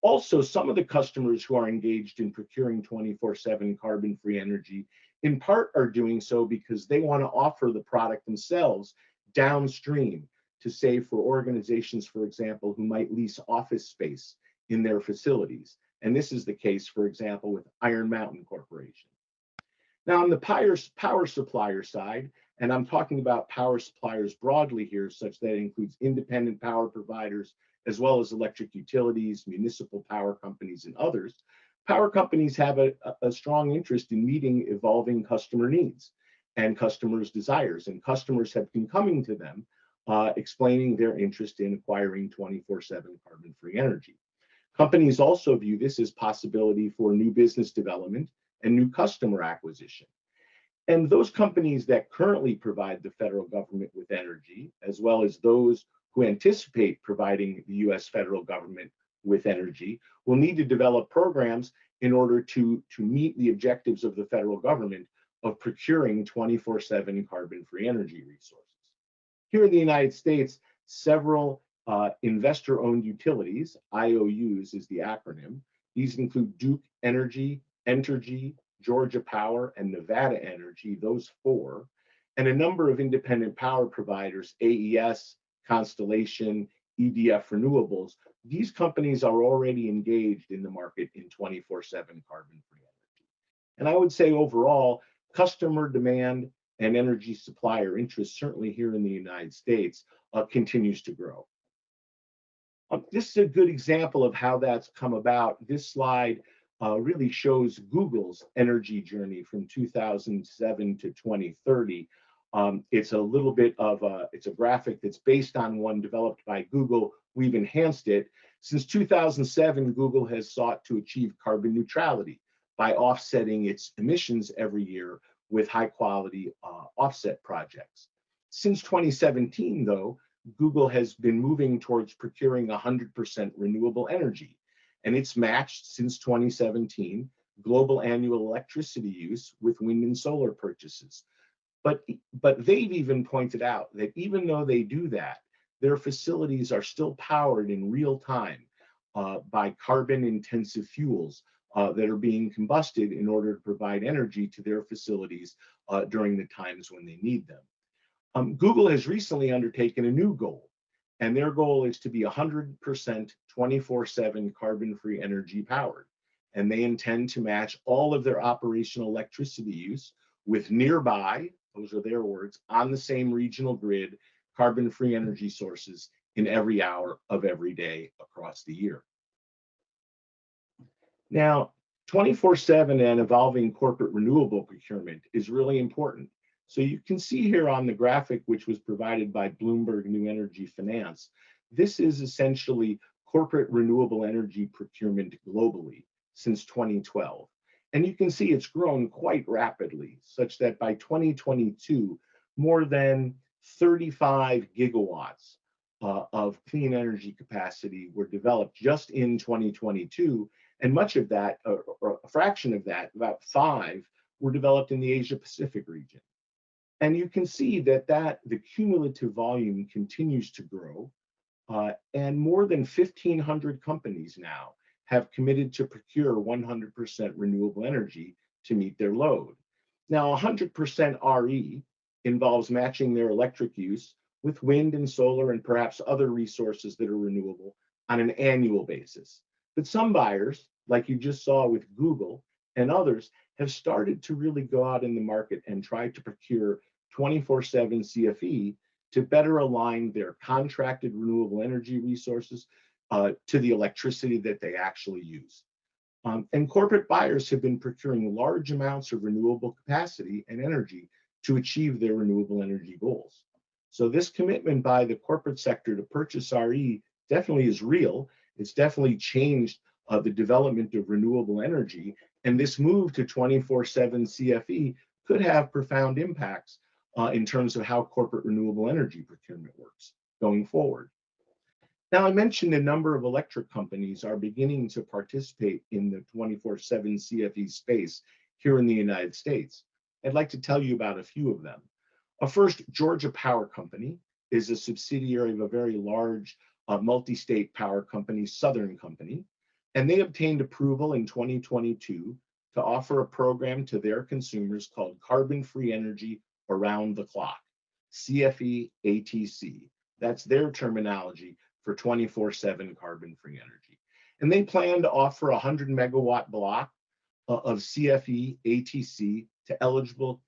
Also, some of the customers who are engaged in procuring 24/7 carbon-free energy in part are doing so because they want to offer the product themselves downstream to save for organizations, for example, who might lease office space in their facilities. And this is the case, for example, with Iron Mountain Corporation. Now, on the power supplier side, and I'm talking about power suppliers broadly here, such that it includes independent power providers, as well as electric utilities, municipal power companies, and others, power companies have a strong interest in meeting evolving customer needs and customers' desires. And customers have been coming to them, explaining their interest in acquiring 24/7 carbon-free energy. Companies also view this as possibility for new business development and new customer acquisition. And those companies that currently provide the federal government with energy, as well as those who anticipate providing the US federal government with energy, will need to develop programs in order to meet the objectives of the federal government of procuring 24/7 carbon-free energy resources. Here in the United States, several investor-owned utilities, IOUs is the acronym. These include Duke Energy, Entergy, Georgia Power, and Nevada Energy, those four, and a number of independent power providers, AES, Constellation, EDF Renewables. These companies are already engaged in the market in 24/7 carbon-free energy. And I would say overall, customer demand and energy supplier interest, certainly here in the United States, continues to grow. This is a good example of how that's come about. This slide really shows Google's energy journey from 2007 to 2030. It's a little bit of it's a graphic that's based on one developed by Google. We've enhanced it. Since 2007, Google has sought to achieve carbon neutrality by offsetting its emissions every year with high quality offset projects. Since 2017, though, Google has been moving towards procuring 100% renewable energy, and it's matched since 2017 global annual electricity use with wind and solar purchases. But they've even pointed out that even though they do that, their facilities are still powered in real time by carbon-intensive fuels that are being combusted in order to provide energy to their facilities during the times when they need them. Google has recently undertaken a new goal, and their goal is to be 100% 24/7 carbon-free energy powered. And they intend to match all of their operational electricity use with nearby, those are their words, on the same regional grid, carbon-free energy sources in every hour of every day across the year. Now, 24/7 and evolving corporate renewable procurement is really important. So you can see here on the graphic, which was provided by Bloomberg New Energy Finance, this is essentially corporate renewable energy procurement globally since 2012. And you can see it's grown quite rapidly, such that by 2022, more than 35 gigawatts of clean energy capacity were developed just in 2022. And much of that, or a fraction of that, about 5, were developed in the Asia Pacific region. And you can see that the cumulative volume continues to grow, and more than 1,500 companies now have committed to procure 100% renewable energy to meet their load. Now, 100% RE involves matching their electric use with wind and solar and perhaps other resources that are renewable on an annual basis. But some buyers, like you just saw with Google and others, have started to really go out in the market and try to procure 24/7 CFE to better align their contracted renewable energy resources to the electricity that they actually use. And corporate buyers have been procuring large amounts of renewable capacity and energy to achieve their renewable energy goals. So this commitment by the corporate sector to purchase RE definitely is real. It's definitely changed the development of renewable energy. And this move to 24/7 CFE could have profound impacts in terms of how corporate renewable energy procurement works going forward. Now, I mentioned a number of electric companies are beginning to participate in the 24/7 CFE space here in the United States. I'd like to tell you about a few of them. First, Georgia Power Company is a subsidiary of a very large multi-state power company, Southern Company. And they obtained approval in 2022 to offer a program to their consumers called Carbon-Free Energy Around the Clock, CFE ATC. That's their terminology for 24/7 carbon-free energy. And they plan to offer a 100 megawatt block of CFE ATC to eligible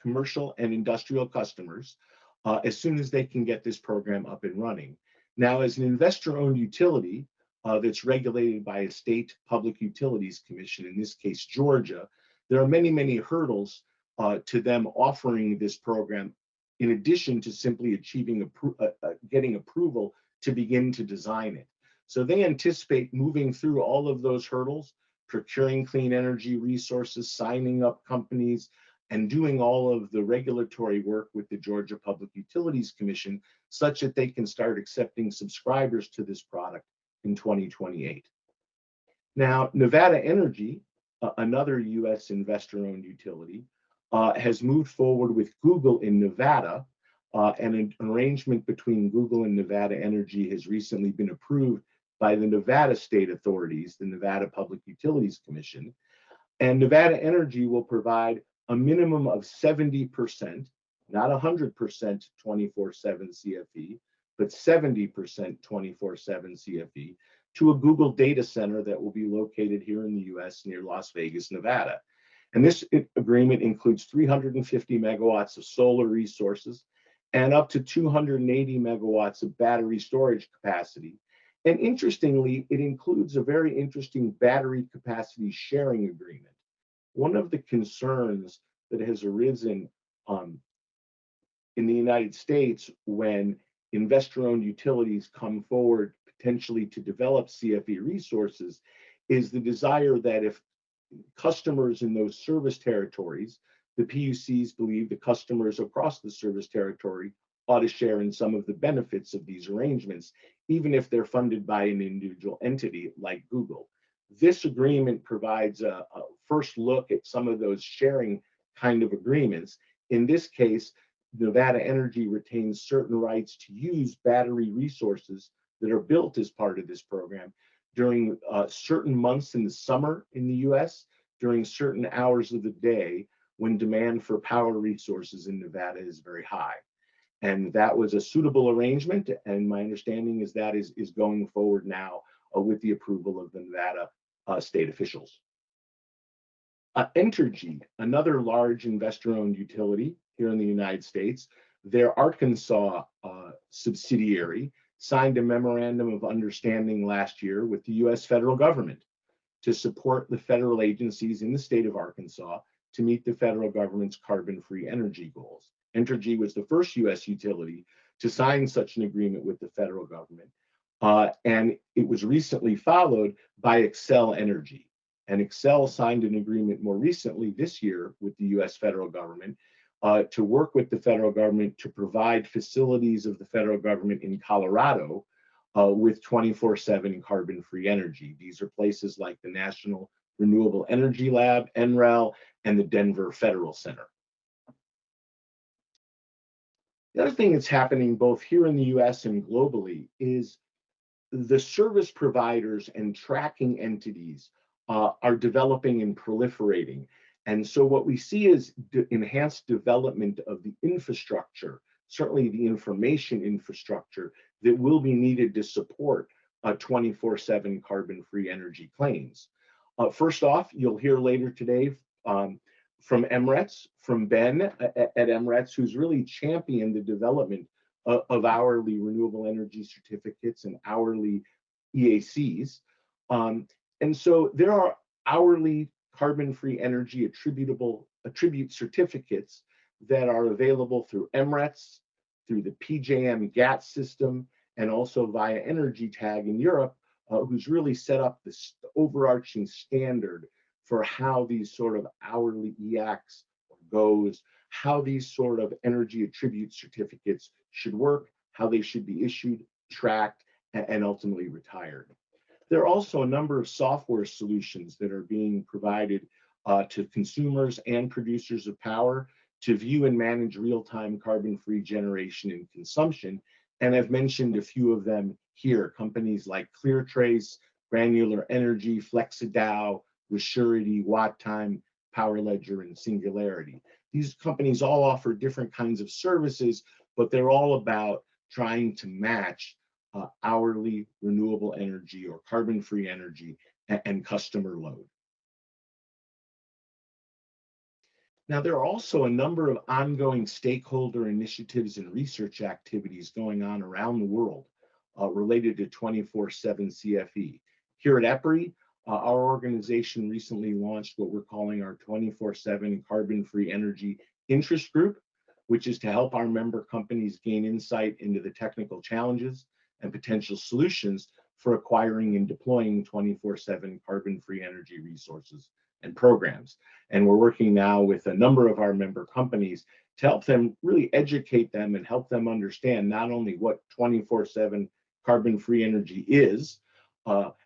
commercial and industrial customers as soon as they can get this program up and running. Now, as an investor-owned utility that's regulated by a state public utilities commission, in this case, Georgia, there are many, many hurdles to them offering this program, in addition to simply achieving getting approval to begin to design it. So they anticipate moving through all of those hurdles, procuring clean energy resources, signing up companies, and doing all of the regulatory work with the Georgia Public Utilities Commission, such that they can start accepting subscribers to this product in 2028. Now, Nevada Energy, another US investor-owned utility, has moved forward with Google in Nevada, and an arrangement between Google and Nevada Energy has recently been approved by the Nevada state authorities, the Nevada Public Utilities Commission. And Nevada Energy will provide a minimum of 70%, not 100% 24/7 CFE, but 70% 24/7 CFE to a Google data center that will be located here in the US near Las Vegas, Nevada. And this agreement includes 350 megawatts of solar resources and up to 280 megawatts of battery storage capacity. And interestingly, it includes a very interesting battery capacity sharing agreement. One of the concerns that has arisen in the United States when investor-owned utilities come forward potentially to develop CFE resources is the desire that if customers in those service territories, the PUCs believe the customers across the service territory ought to share in some of the benefits of these arrangements, even if they're funded by an individual entity like Google. This agreement provides a first look at some of those sharing kind of agreements. In this case, Nevada Energy retains certain rights to use battery resources that are built as part of this program during certain months in the summer in the US, during certain hours of the day when demand for power resources in Nevada is very high. And that was a suitable arrangement, and my understanding is that is going forward now with the approval of the Nevada state officials. Entergy, another large investor-owned utility here in the United States, their Arkansas subsidiary signed a memorandum of understanding last year with the US federal government to support the federal agencies in the state of Arkansas to meet the federal government's carbon-free energy goals. Entergy was the first US utility to sign such an agreement with the federal government. And it was recently followed by Xcel Energy. And Xcel signed an agreement more recently this year with the US federal government to work with the federal government to provide facilities of the federal government in Colorado with 24/7 carbon-free energy. These are places like the National Renewable Energy Lab, NREL, and the Denver Federal Center. The other thing that's happening both here in the US and globally is the service providers and tracking entities are developing and proliferating. And so what we see is enhanced development of the infrastructure, certainly the information infrastructure that will be needed to support 24/7 carbon-free energy claims. First off, you'll hear later today from Emirates, from Ben at Emirates, who's really championed the development of hourly renewable energy certificates and hourly EACs. And so there are hourly carbon-free energy attribute certificates that are available through Emirates, through the PJM GATT system, and also via Energy Tag in Europe, who's really set up this overarching standard for how these sort of hourly EACs goes, how these sort of energy attribute certificates should work, how they should be issued, tracked, and ultimately retired. There are also a number of software solutions that are being provided to consumers and producers of power to view and manage real-time carbon-free generation and consumption. And I've mentioned a few of them here, companies like ClearTrace, Granular Energy, FlexiDAO, Resurity, WattTime, PowerLedger, and Singularity. These companies all offer different kinds of services, but they're all about trying to match hourly renewable energy or carbon-free energy and customer load. Now, there are also a number of ongoing stakeholder initiatives and research activities going on around the world related to 24/7 CFE. Here at EPRI, our organization recently launched what we're calling our 24/7 Carbon-Free Energy Interest Group, which is to help our member companies gain insight into the technical challenges and potential solutions for acquiring and deploying 24/7 carbon-free energy resources and programs. And we're working now with a number of our member companies to help them really educate them and help them understand not only what 24/7 carbon-free energy is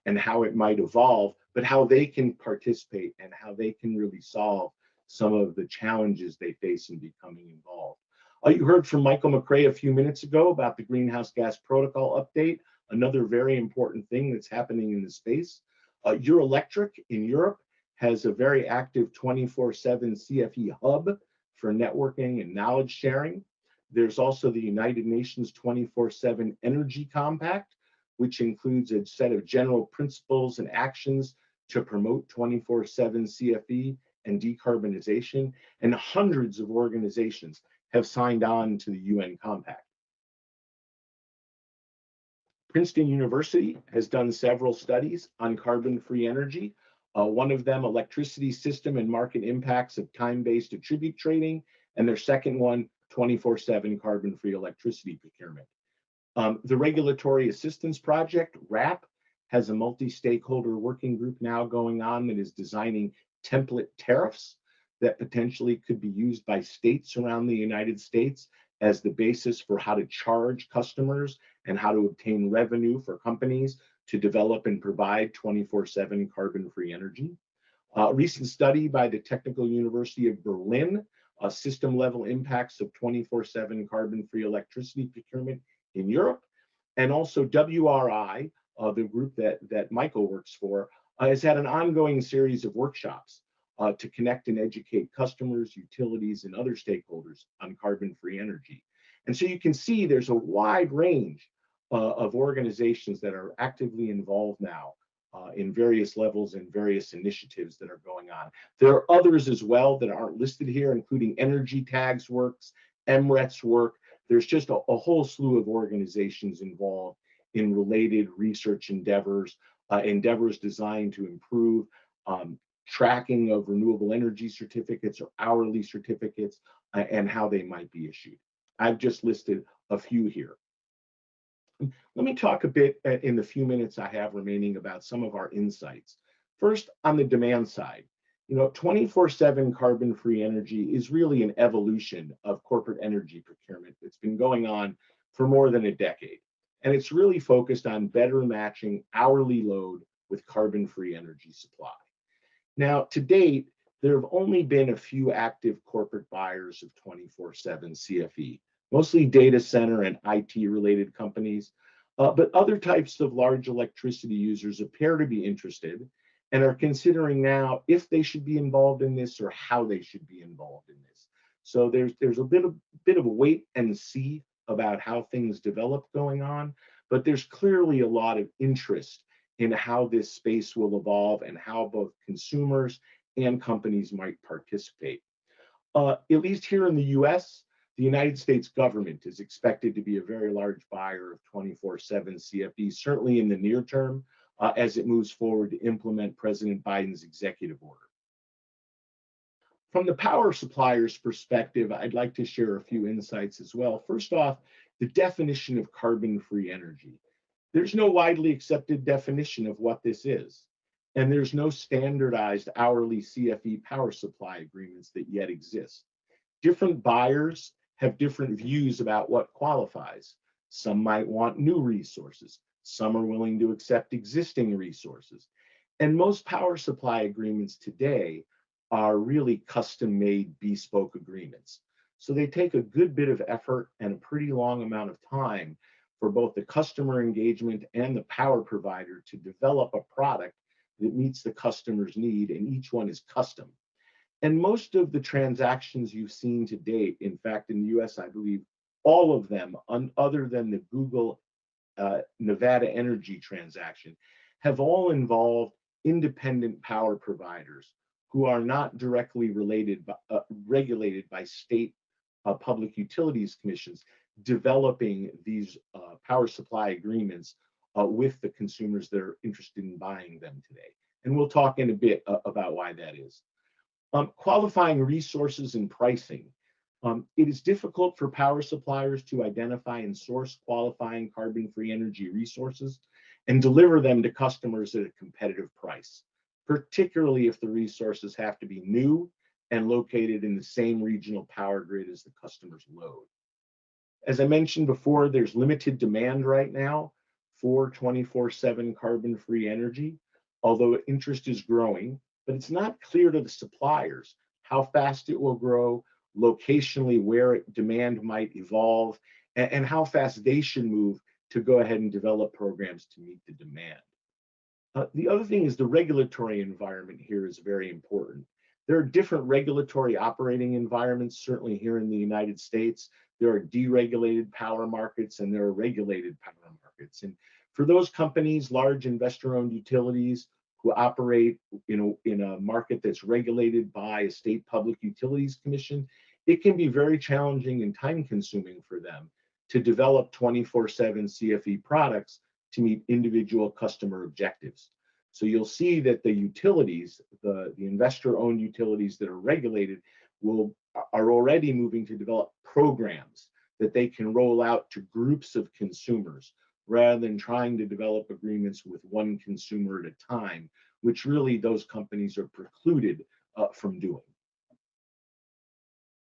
and how it might evolve, but how they can participate and how they can really solve some of the challenges they face in becoming involved. You heard from Michael McRae a few minutes ago about the Greenhouse Gas Protocol update, another very important thing that's happening in the space. Eurelectric in Europe has a very active 24/7 CFE hub for networking and knowledge sharing. There's also the United Nations 24/7 Energy Compact, which includes a set of general principles and actions to promote 24/7 CFE and decarbonization, and hundreds of organizations have signed on to the UN Compact. Princeton University has done several studies on carbon-free energy. One of them, electricity system and market impacts of time-based attribute trading, and their second one, 24/7 carbon-free electricity procurement. The Regulatory Assistance Project, RAP, has a multi-stakeholder working group now going on that is designing template tariffs that potentially could be used by states around the United States as the basis for how to charge customers and how to obtain revenue for companies to develop and provide 24/7 carbon-free energy. A recent study by the Technical University of Berlin, system-level impacts of 24/7 carbon-free electricity procurement in Europe, and also WRI, the group that Michael works for, has had an ongoing series of workshops to connect and educate customers, utilities, and other stakeholders on carbon-free energy. And so you can see there's a wide range of organizations that are actively involved now in various levels and various initiatives that are going on. There are others as well that aren't listed here, including Energy Tags Works, MRET's work. There's just a whole slew of organizations involved in related research endeavors, endeavors designed to improve tracking of renewable energy certificates or hourly certificates and how they might be issued. I've just listed a few here. Let me talk a bit in the few minutes I have remaining about some of our insights. First, on the demand side, 24/7 carbon-free energy is really an evolution of corporate energy procurement that's been going on for more than a decade. And it's really focused on better matching hourly load with carbon-free energy supply. Now, to date, there have only been a few active corporate buyers of 24/7 CFE, mostly data center and IT-related companies, but other types of large electricity users appear to be interested and are considering now if they should be involved in this or how they should be involved in this. So there's a bit of a wait and see about how things develop going on, but there's clearly a lot of interest in how this space will evolve and how both consumers and companies might participate. At least here in the US, the United States government is expected to be a very large buyer of 24/7 CFE, certainly in the near term, as it moves forward to implement President Biden's executive order. From the power supplier's perspective, I'd like to share a few insights as well. First off, the definition of carbon-free energy. There's no widely accepted definition of what this is, and there's no standardized hourly CFE power supply agreements that yet exist. Different buyers have different views about what qualifies. Some might want new resources. Some are willing to accept existing resources. And most power supply agreements today are really custom-made bespoke agreements. So they take a good bit of effort and a pretty long amount of time for both the customer engagement and the power provider to develop a product that meets the customer's need, and each one is custom. And most of the transactions you've seen to date, in fact, in the US, I believe all of them, other than the Google Nevada Energy transaction, have all involved independent power providers who are not directly regulated by state public utilities commissions, developing these power supply agreements with the consumers that are interested in buying them today. And we'll talk in a bit about why that is. Qualifying resources and pricing. It is difficult for power suppliers to identify and source qualifying carbon-free energy resources and deliver them to customers at a competitive price, particularly if the resources have to be new and located in the same regional power grid as the customer's load. As I mentioned before, there's limited demand right now for 24/7 carbon-free energy, although interest is growing, but it's not clear to the suppliers how fast it will grow, locationally where demand might evolve, and how fast they should move to go ahead and develop programs to meet the demand. The other thing is the regulatory environment here is very important. There are different regulatory operating environments, certainly here in the United States. There are deregulated power markets and there are regulated power markets. And for those companies, large investor-owned utilities who operate in a market that's regulated by a state public utilities commission, it can be very challenging and time-consuming for them to develop 24/7 CFE products to meet individual customer objectives. So you'll see that the utilities, the investor-owned utilities that are regulated, are already moving to develop programs that they can roll out to groups of consumers rather than trying to develop agreements with one consumer at a time, which really those companies are precluded from doing.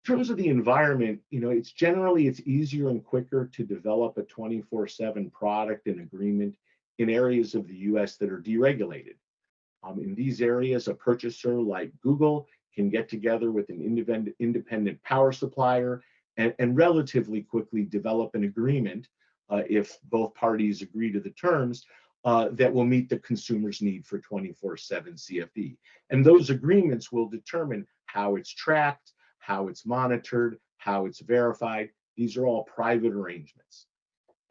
In terms of the environment, it's easier and quicker to develop a 24/7 product and agreement in areas of the US that are deregulated. In these areas, a purchaser like Google can get together with an independent power supplier and relatively quickly develop an agreement, if both parties agree to the terms, that will meet the consumer's need for 24/7 CFE. And those agreements will determine how it's tracked, how it's monitored, how it's verified. These are all private arrangements.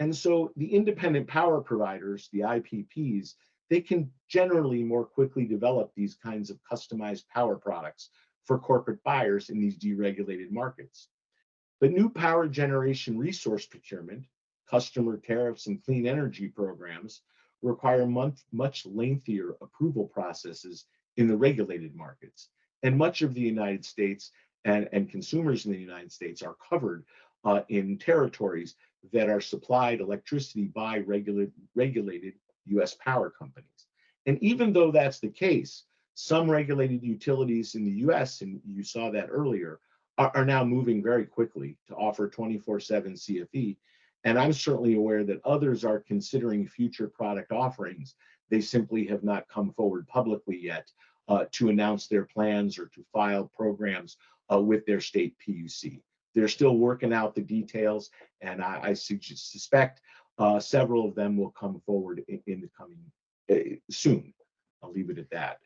And so the independent power providers, the IPPs, they can generally more quickly develop these kinds of customized power products for corporate buyers in these deregulated markets. But new power generation resource procurement, customer tariffs, and clean energy programs require much lengthier approval processes in the regulated markets. And much of the United States and consumers in the United States are covered in territories that are supplied electricity by regulated US power companies. And even though that's the case, some regulated utilities in the US, and you saw that earlier, are now moving very quickly to offer 24/7 CFE. And I'm certainly aware that others are considering future product offerings. They simply have not come forward publicly yet to announce their plans or to file programs with their state PUC. They're still working out the details, and I suspect several of them will come forward in the coming soon. I'll leave it at that.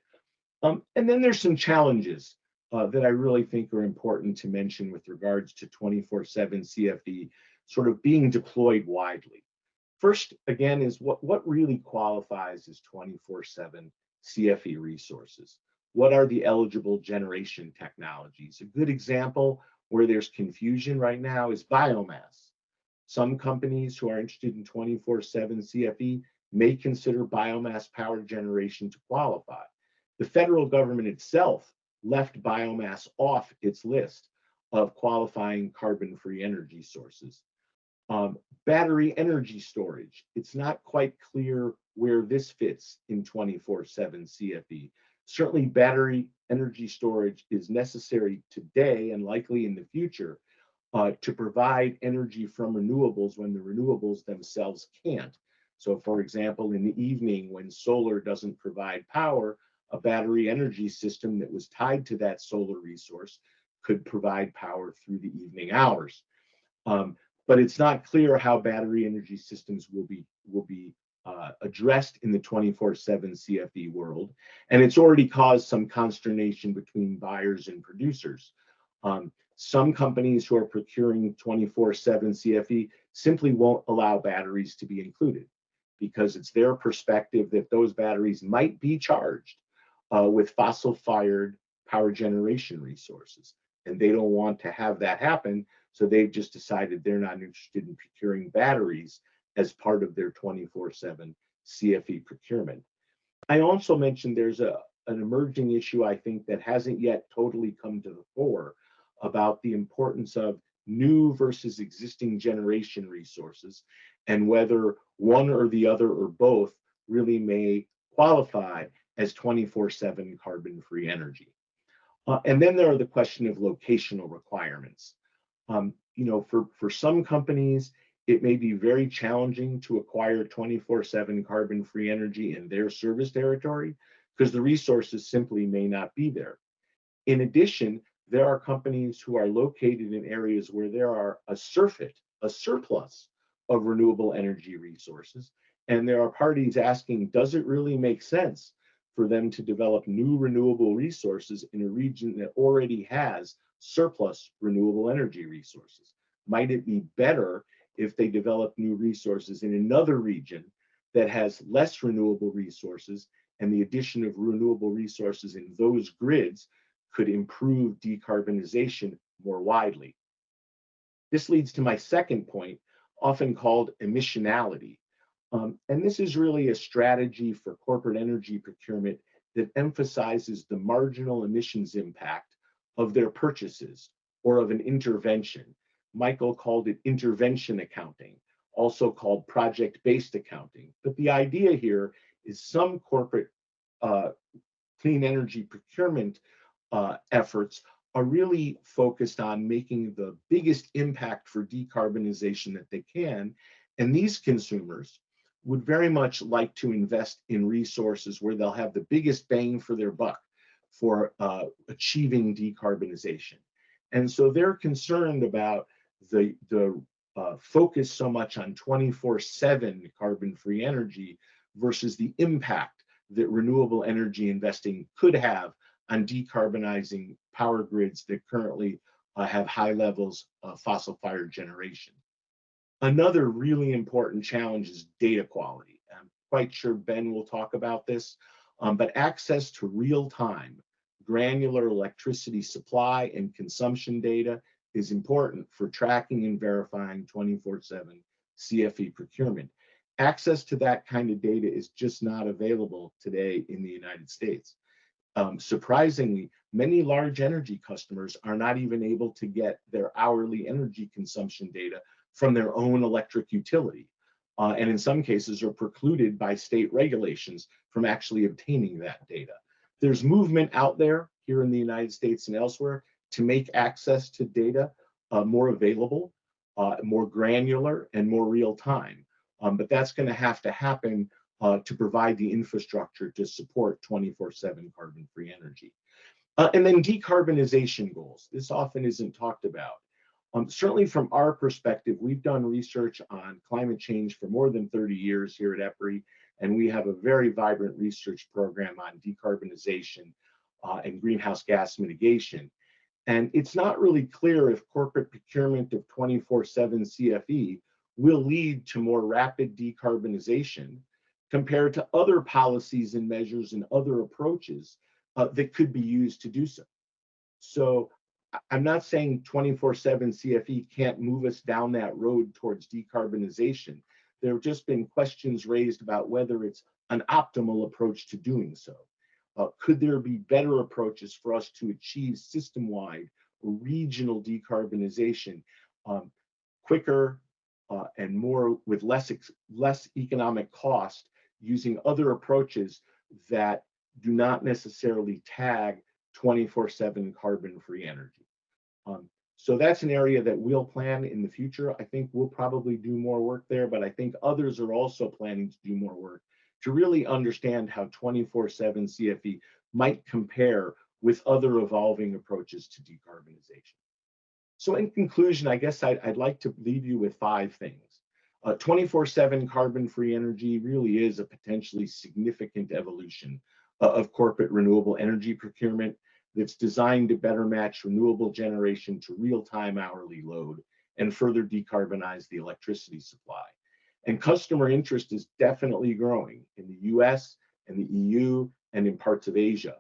And then there's some challenges that I really think are important to mention with regards to 24/7 CFE sort of being deployed widely. First, again, is what really qualifies as 24/7 CFE resources? What are the eligible generation technologies? A good example where there's confusion right now is biomass. Some companies who are interested in 24/7 CFE may consider biomass power generation to qualify. The federal government itself left biomass off its list of qualifying carbon-free energy sources. Battery energy storage, it's not quite clear where this fits in 24/7 CFE. Certainly battery energy storage is necessary today and likely in the future to provide energy from renewables when the renewables themselves can't. So for example, in the evening when solar doesn't provide power, a battery energy system that was tied to that solar resource could provide power through the evening hours. but it's not clear how battery energy systems will be addressed in the 24/7 CFE world, and it's already caused some consternation between buyers and producers. Some companies who are procuring 24/7 CFE simply won't allow batteries to be included because it's their perspective that those batteries might be charged with fossil-fired power generation resources, and they don't want to have that happen, so they've just decided they're not interested in procuring batteries as part of their 24/7 CFE procurement. I also mentioned there's an emerging issue, I think, that hasn't yet totally come to the fore about the importance of new versus existing generation resources and whether one or the other or both really may qualify as 24/7 carbon-free energy. And then there are the question of locational requirements. For some companies, it may be very challenging to acquire 24/7 carbon-free energy in their service territory because the resources simply may not be there. In addition, there are companies who are located in areas where there are a surplus of renewable energy resources, and there are parties asking, does it really make sense for them to develop new renewable resources in a region that already has surplus renewable energy resources? Might it be better if they develop new resources in another region that has less renewable resources, and the addition of renewable resources in those grids could improve decarbonization more widely? This leads to my second point, often called emissionality. And this is really a strategy for corporate energy procurement that emphasizes the marginal emissions impact of their purchases or of an intervention. Michael called it intervention accounting, also called project-based accounting. But the idea here is some corporate clean energy procurement efforts are really focused on making the biggest impact for decarbonization that they can. And these consumers would very much like to invest in resources where they'll have the biggest bang for their buck for achieving decarbonization. And so they're concerned about the focus so much on 24/7 carbon-free energy versus the impact that renewable energy investing could have on decarbonizing power grids that currently have high levels of fossil-fired generation. Another really important challenge is data quality. I'm quite sure Ben will talk about this, but access to real-time granular electricity supply and consumption data is important for tracking and verifying 24/7 CFE procurement. Access to that kind of data is just not available today in the United States. Surprisingly, many large energy customers are not even able to get their hourly energy consumption data from their own electric utility, and in some cases are precluded by state regulations from actually obtaining that data. There's movement out there here in the United States and elsewhere to make access to data more available, more granular, and more real time. But that's going to have to happen to provide the infrastructure to support 24/7 carbon-free energy. And then decarbonization goals. This often isn't talked about. Certainly from our perspective, we've done research on climate change for more than 30 years here at EPRI, and we have a very vibrant research program on decarbonization and greenhouse gas mitigation. And it's not really clear if corporate procurement of 24/7 CFE will lead to more rapid decarbonization compared to other policies and measures and other approaches that could be used to do so. So I'm not saying 24/7 CFE can't move us down that road towards decarbonization. There have just been questions raised about whether it's an optimal approach to doing so. Could there be better approaches for us to achieve system-wide or regional decarbonization quicker and more with less economic cost using other approaches that do not necessarily tag 24/7 carbon-free energy? So that's an area that we'll plan in the future. I think we'll probably do more work there, but I think others are also planning to do more work to really understand how 24/7 CFE might compare with other evolving approaches to decarbonization. So in conclusion, I guess I'd like to leave you with 5 things. 24/7 carbon-free energy really is a potentially significant evolution of corporate renewable energy procurement that's designed to better match renewable generation to real-time hourly load and further decarbonize the electricity supply. And customer interest is definitely growing in the US and the EU and in parts of Asia.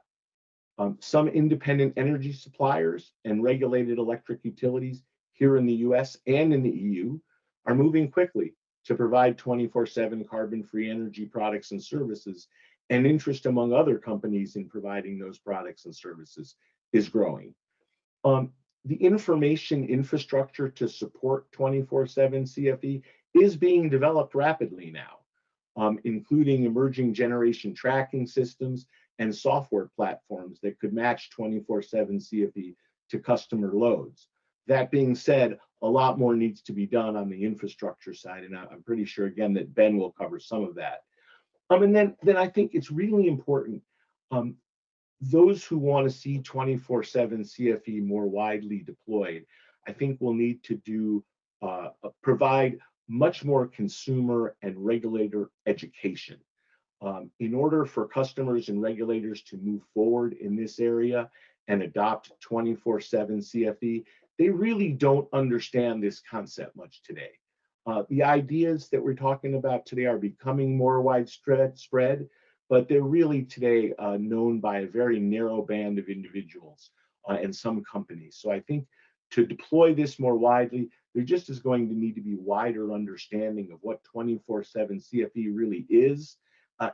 Some independent energy suppliers and regulated electric utilities here in the US and in the EU are moving quickly to provide 24/7 carbon-free energy products and services, and interest among other companies in providing those products and services is growing. The information infrastructure to support 24/7 CFE is being developed rapidly now, including emerging generation tracking systems and software platforms that could match 24/7 CFE to customer loads. That being said, a lot more needs to be done on the infrastructure side, and I'm pretty sure again that Ben will cover some of that. And then I think it's really important. Those who want to see 24/7 CFE more widely deployed, I think will need to provide much more consumer and regulator education. In order for customers and regulators to move forward in this area and adopt 24/7 CFE, they really don't understand this concept much today. The ideas that we're talking about today are becoming more widespread, but they're really today known by a very narrow band of individuals and some companies. So I think to deploy this more widely, there just is going to need to be wider understanding of what 24/7 CFE really is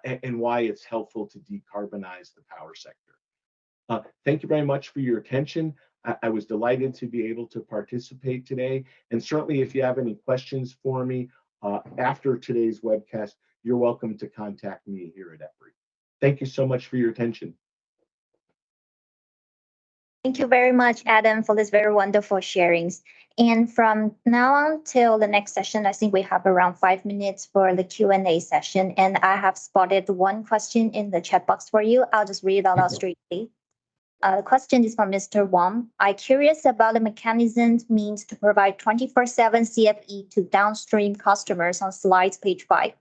and why it's helpful to decarbonize the power sector. Thank you very much for your attention. I was delighted to be able to participate today. And certainly if you have any questions for me after today's webcast, you're welcome to contact me here at EPRI. Thank you so much for your attention. Thank you very much, Adam, for this very wonderful sharings. And from now on till the next session, I think we have around 5 minutes for the Q&A session. And I have spotted one question in the chat box for you. I'll just read it out loud straightly. The question is from Mr. Wong. I'm curious about the mechanisms means to provide 24/7 CFE to downstream customers on slides page 5.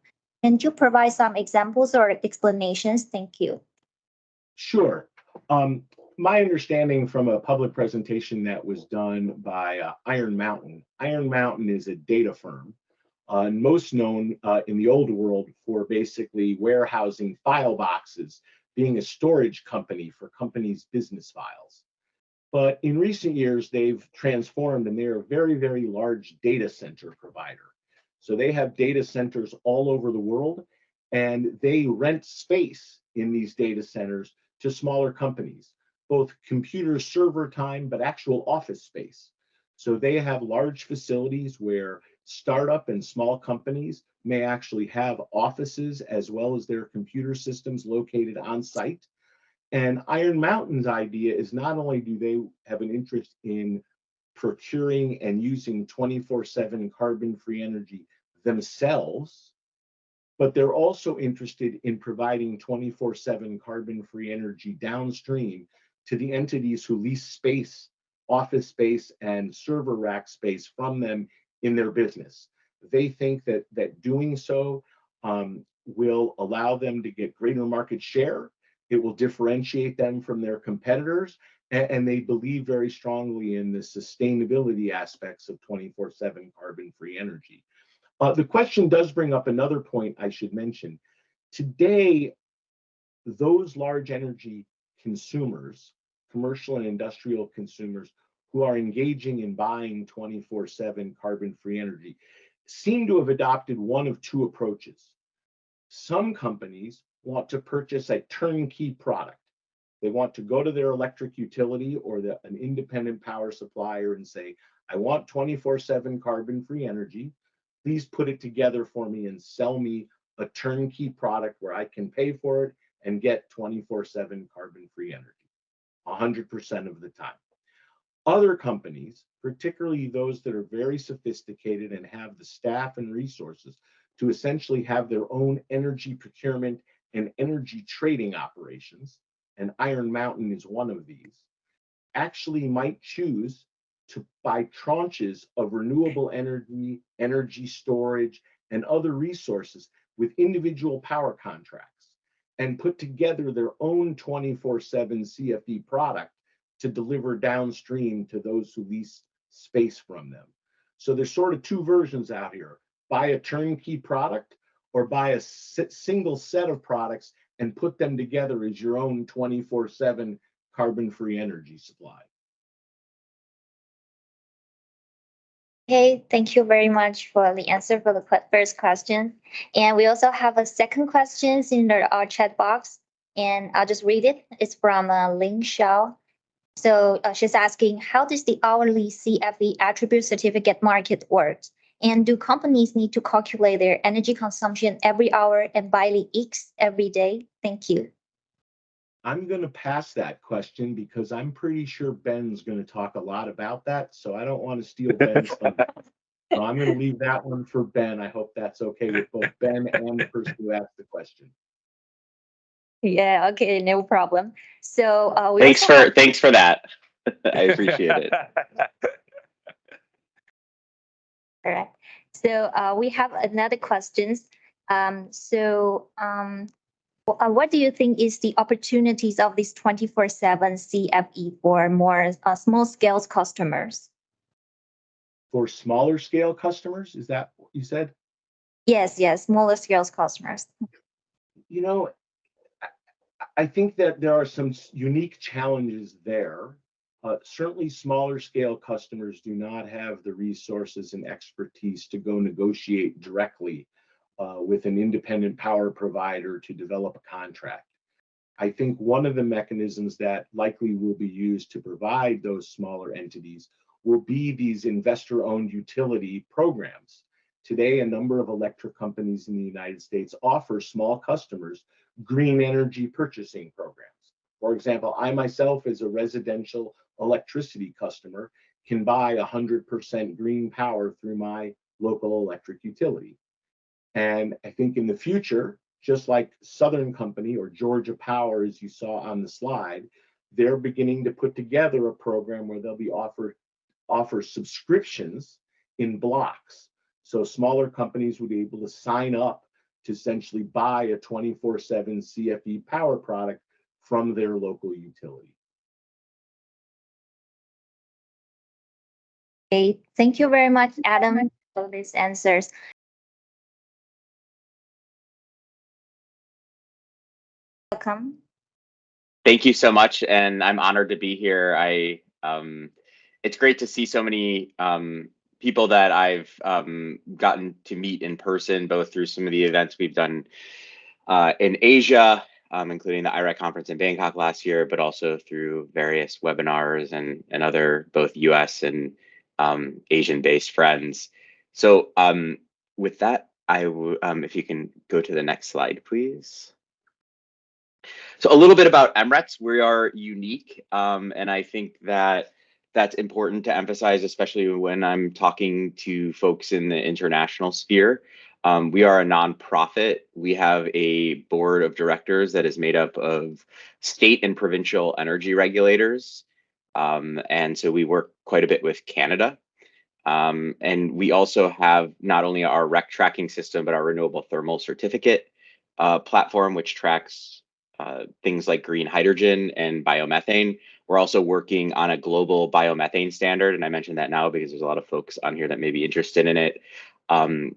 Can you provide some examples or explanations? Thank you. Sure. My understanding from a public presentation that was done by Iron Mountain. Iron Mountain is a data firm, most known in the old world for basically warehousing file boxes, being a storage company for companies' business files. But in recent years, they've transformed and they're a very, very large data center provider. So they have data centers all over the world, and they rent space in these data centers to smaller companies, both computer server time, but actual office space. So they have large facilities where startup and small companies may actually have offices as well as their computer systems located on site. And Iron Mountain's idea is not only do they have an interest in procuring and using 24/7 carbon-free energy themselves, but they're also interested in providing 24/7 carbon-free energy downstream to the entities who lease space, office space, and server rack space from them in their business. They think that doing so will allow them to get greater market share. It will differentiate them from their competitors, and they believe very strongly in the sustainability aspects of 24/7 carbon-free energy. The question does bring up another point I should mention. Today, those large energy consumers, commercial and industrial consumers who are engaging in buying 24/7 carbon-free energy seem to have adopted one of two approaches. Some companies want to purchase a turnkey product. They want to go to their electric utility or an independent power supplier and say, I want 24/7 carbon-free energy. Please put it together for me and sell me a turnkey product where I can pay for it and get 24/7 carbon-free energy 100% of the time. Other companies, particularly those that are very sophisticated and have the staff and resources to essentially have their own energy procurement and energy trading operations, and Iron Mountain is one of these, actually might choose to buy tranches of renewable energy, energy storage, and other resources with individual power contracts and put together their own 24/7 CFE product to deliver downstream to those who lease space from them. So there's sort of two versions out here: buy a turnkey product or buy a single set of products and put them together as your own 24/7 carbon-free energy supply. Okay, thank you very much for the answer for the first question. And we also have a second question in our chat box, and I'll just read it. It's from Ling Xiao. So she's asking, how does the hourly CFE attribute certificate market work? And do companies need to calculate their energy consumption every hour and buy the X every day? Thank you. I'm going to pass that question because I'm pretty sure Ben's going to talk a lot about that. So I don't want to steal Ben's thunder. So I'm going to leave that one for Ben. I hope that's okay with both Ben and the person who asked the question. Yeah, okay, no problem. So thanks for that. I appreciate it. All right. So we have another question. What do you think is the opportunities of this 24/7 CFE for more small scale customers? For smaller scale customers, is that what you said? Yes, smaller scale customers. You know, I think that there are some unique challenges there. Certainly smaller scale customers do not have the resources and expertise to go negotiate directly with an independent power provider to develop a contract. I think one of the mechanisms that likely will be used to provide those smaller entities will be these investor-owned utility programs. Today, a number of electric companies in the United States offer small customers green energy purchasing programs. For example, I myself, as a residential electricity customer, can buy 100% green power through my local electric utility. And I think in the future, just like Southern Company or Georgia Power, as you saw on the slide, they're beginning to put together a program where they'll be offer subscriptions in blocks. So smaller companies would be able to sign up to essentially buy a 24/7 CFE power product from their local utility. Okay, thank you very much, Adam, for these answers. Welcome. Thank you so much, and I'm honored to be here. It's great to see so many people that I've gotten to meet in person, both through some of the events we've done in Asia, including the IREC conference in Bangkok last year, but also through various webinars and other both US and Asian-based friends. So with that, if you can go to the next slide, please. So a little bit about MRETS. We are unique, and I think that that's important to emphasize, especially when I'm talking to folks in the international sphere. We are a nonprofit. We have a board of directors that is made up of state and provincial energy regulators. And so we work quite a bit with Canada. And we also have not only our REC tracking system, but our renewable thermal certificate platform, which tracks things like green hydrogen and biomethane. We're also working on a global biomethane standard, and I mention that now because there's a lot of folks on here that may be interested in it.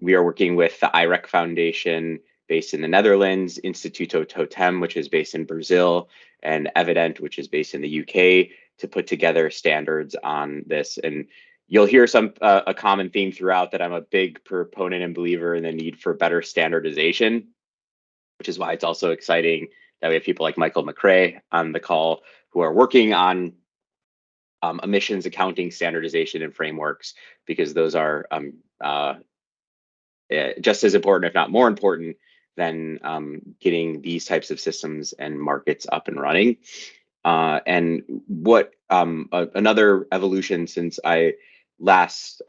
We are working with the IREC Foundation based in the Netherlands, Instituto Totem, which is based in Brazil, and Evident, which is based in the UK, to put together standards on this. And you'll hear a common theme throughout that I'm a big proponent and believer in the need for better standardization, which is why it's also exciting that we have people like Michael McRae on the call who are working on emissions accounting standardization and frameworks, because those are just as important, if not more important, than getting these types of systems and markets up and running. And what another evolution since I last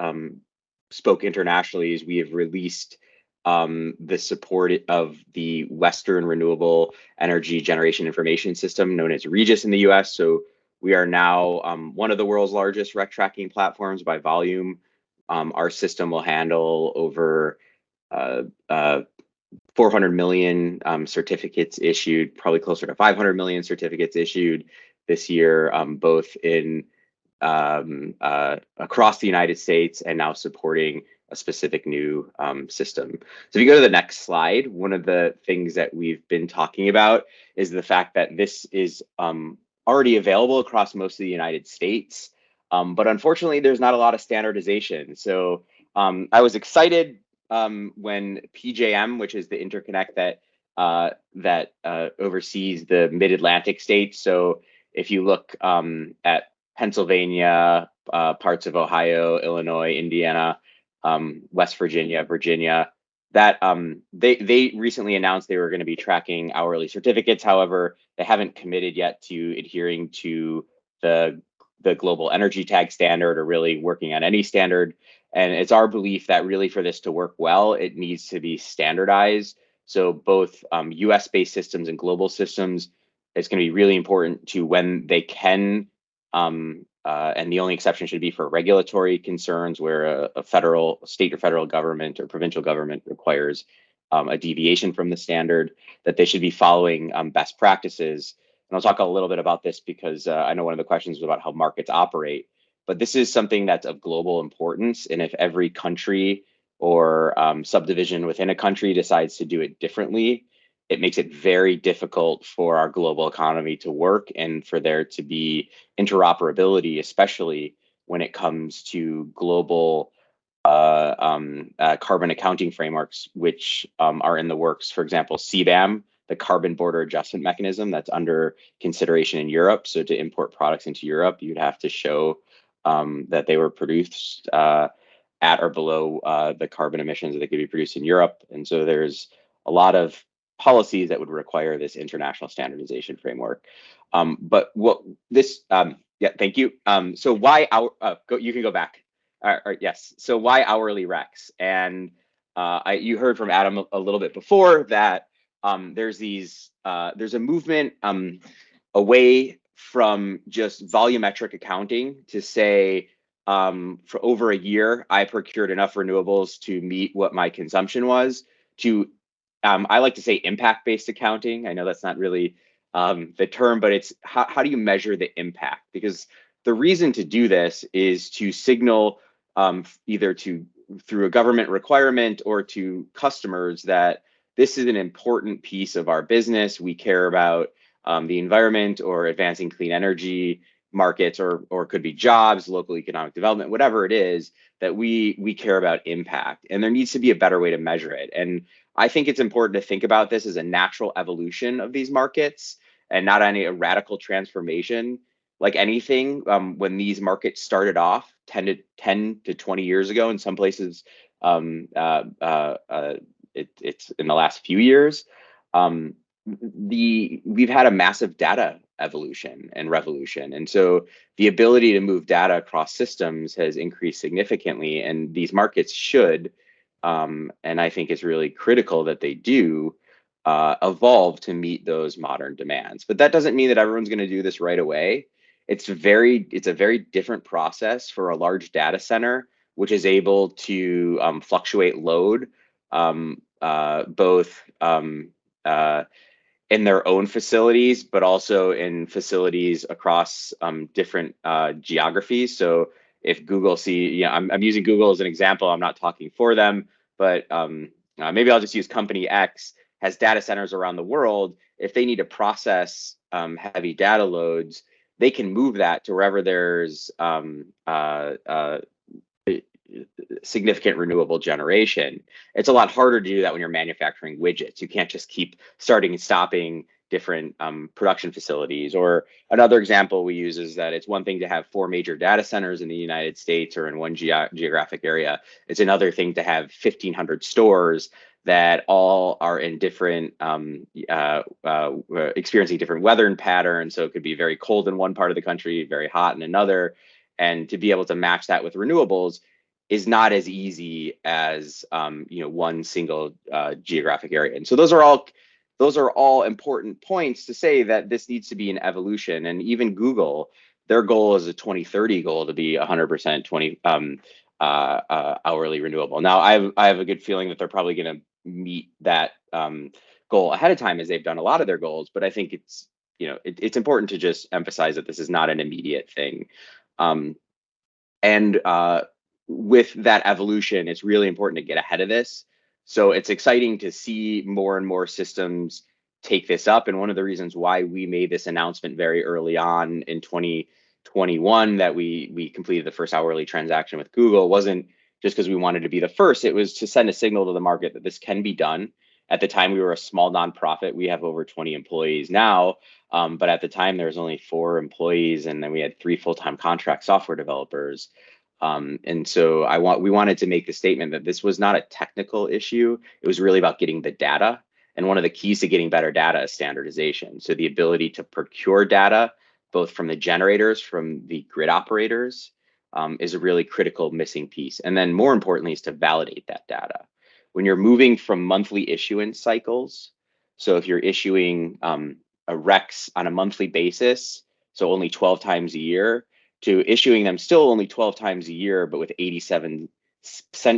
spoke internationally is we have released the support of the Western Renewable Energy Generation Information System, known as REGIS in the US. So We are now one of the world's largest REC tracking platforms by volume. Our system will handle over 400 million certificates issued, probably closer to 500 million certificates issued this year, both in across the United States and now supporting a specific new system. So if you go to the next slide, one of the things that we've been talking about is the fact that this is already available across most of the United States, but unfortunately there's not a lot of standardization. So I was excited when PJM, which is the interconnect that oversees the Mid-Atlantic states. So if you look at Pennsylvania, parts of Ohio, Illinois, Indiana, West Virginia, Virginia, that they recently announced they were going to be tracking hourly certificates. However, they haven't committed yet to adhering to the global energy tag standard or really working on any standard. And it's our belief that really for this to work well, it needs to be standardized. So both US-based systems and global systems, it's going to be really important to when they can, and the only exception should be for regulatory concerns where a federal, state or federal government or provincial government requires a deviation from the standard, that they should be following best practices. And I'll talk a little bit about this because I know one of the questions was about how markets operate, but this is something that's of global importance. And if every country or subdivision within a country decides to do it differently, it makes it very difficult for our global economy to work and for there to be interoperability, especially when it comes to global carbon accounting frameworks, which are in the works. For example, CBAM, the Carbon Border Adjustment Mechanism, that's under consideration in Europe. So to import products into Europe, you'd have to show that they were produced at or below the carbon emissions that they could be produced in Europe. And so there's a lot of policies that would require this international standardization framework. But what this, yeah, thank you. So why our, you can go back. Yes, so why hourly RECs? And you heard from Adam a little bit before that there's a movement away from just volumetric accounting to say, for over a year, I procured enough renewables to meet what my consumption was, to I like to say impact-based accounting. I know that's not really the term, but it's how do you measure the impact? Because the reason to do this is to signal either through a government requirement or to customers that this is an important piece of our business. We care about the environment or advancing clean energy markets, or could be jobs, local economic development, whatever it is, that we care about impact. And there needs to be a better way to measure it. And I think it's important to think about this as a natural evolution of these markets and not any radical transformation. Like anything, when these markets started off 10 to 20 years ago, in some places, it's in the last few years, we've had a massive data evolution and revolution. And so the ability to move data across systems has increased significantly, and these markets should, and I think it's really critical that they do, evolve to meet those modern demands. But that doesn't mean that everyone's going to do this right away. It's a very different process for a large data center, which is able to fluctuate load, both in their own facilities, but also in facilities across different geographies. So if Google I'm using Google as an example, I'm not talking for them, but maybe I'll just use company X has data centers around the world. If they need to process heavy data loads, they can move that to wherever there's significant renewable generation. It's a lot harder to do that when you're manufacturing widgets. You can't just keep starting and stopping different production facilities. Or another example we use is that it's one thing to have 4 major data centers in the United States or in one geographic area. It's another thing to have 1,500 stores that all are in different, experiencing different weather patterns. So it could be very cold in one part of the country, very hot in another. And to be able to match that with renewables is not as easy as one single geographic area. And so those are all important points to say that this needs to be an evolution. And even Google, their goal is a 2030 goal to be 100% hourly renewable. Now, I have a good feeling that they're probably going to meet that goal ahead of time, as they've done a lot of their goals. But I think it's, you know, it's important to just emphasize that this is not an immediate thing. And with that evolution, it's really important to get ahead of this. So it's exciting to see more and more systems take this up. And one of the reasons why we made this announcement very early on in 2021 that we completed the first hourly transaction with Google wasn't just because we wanted to be the first. It was to send a signal to the market that this can be done. At the time, we were a small nonprofit. We have over 20 employees now, but at the time there was only 4 employees, and then we had 3 full-time contract software developers. And so we wanted to make the statement that this was not a technical issue. It was really about getting the data. And one of the keys to getting better data is standardization. So the ability to procure data, both from the generators, from the grid operators, is a really critical missing piece. And then more importantly is to validate that data. When you're moving from monthly issuance cycles, so if you're issuing a RECs on a monthly basis, so only 12 times a year, to issuing them still only 12 times a year, but with 87,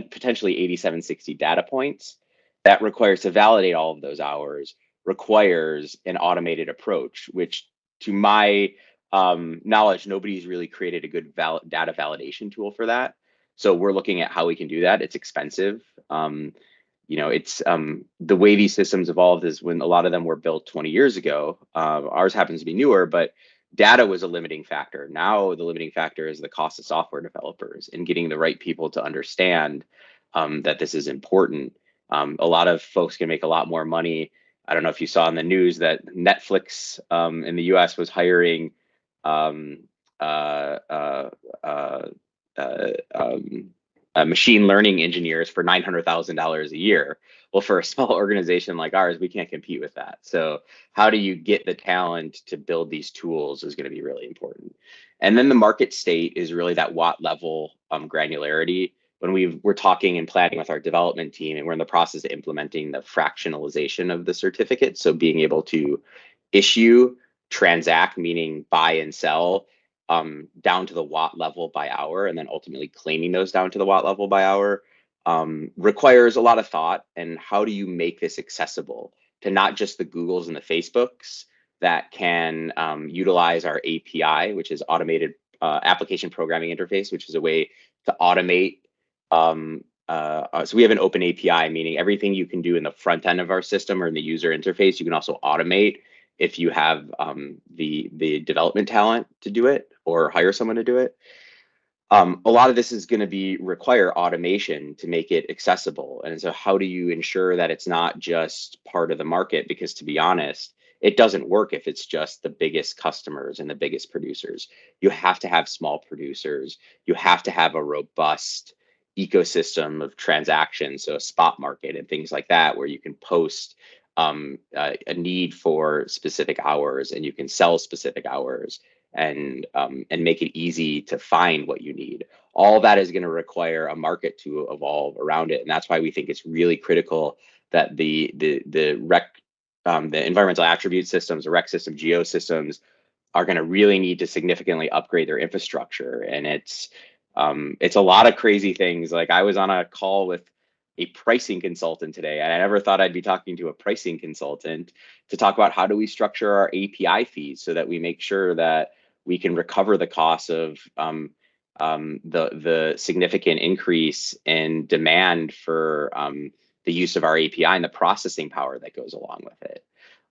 potentially 8760 data points, that requires to validate all of those hours, requires an automated approach, which to my knowledge, nobody's really created a good data validation tool for that. So we're looking at how we can do that. It's expensive. You know, it's the way these systems evolved is when a lot of them were built 20 years ago. Ours happens to be newer, but data was a limiting factor. Now the limiting factor is the cost of software developers and getting the right people to understand that this is important. A lot of folks can make a lot more money. I don't know if you saw in the news that Netflix in the US was hiring machine learning engineers for $900,000 a year. Well, for a small organization like ours, we can't compete with that. So how do you get the talent to build these tools is going to be really important. And then the market state is really that watt level granularity. When we're talking and planning with our development team, and we're in the process of implementing the fractionalization of the certificate. So being able to issue, transact, meaning buy and sell, down to the watt level by hour, and then ultimately claiming those down to the watt level by hour, requires a lot of thought. And how do you make this accessible to not just the Googles and the Facebooks that can utilize our API, which is automated application programming interface, which is a way to automate. So we have an open API, meaning everything you can do in the front end of our system or in the user interface, you can also automate if you have the development talent to do it or hire someone to do it. A lot of this is going to require automation to make it accessible. And so how do you ensure that it's not just part of the market? Because to be honest, it doesn't work if it's just the biggest customers and the biggest producers. You have to have small producers. You have to have a robust ecosystem of transactions, so a spot market and things like that, where you can post a need for specific hours and you can sell specific hours and make it easy to find what you need. All that is going to require a market to evolve around it, and that's why we think it's really critical that the environmental attribute systems, the REC system, geo systems, are going to really need to significantly upgrade their infrastructure. And it's a lot of crazy things. Like I was on a call with a pricing consultant today, and I never thought I'd be talking to a pricing consultant to talk about how do we structure our API fees so that we make sure that we can recover the costs of the significant increase in demand for the use of our API and the processing power that goes along with it.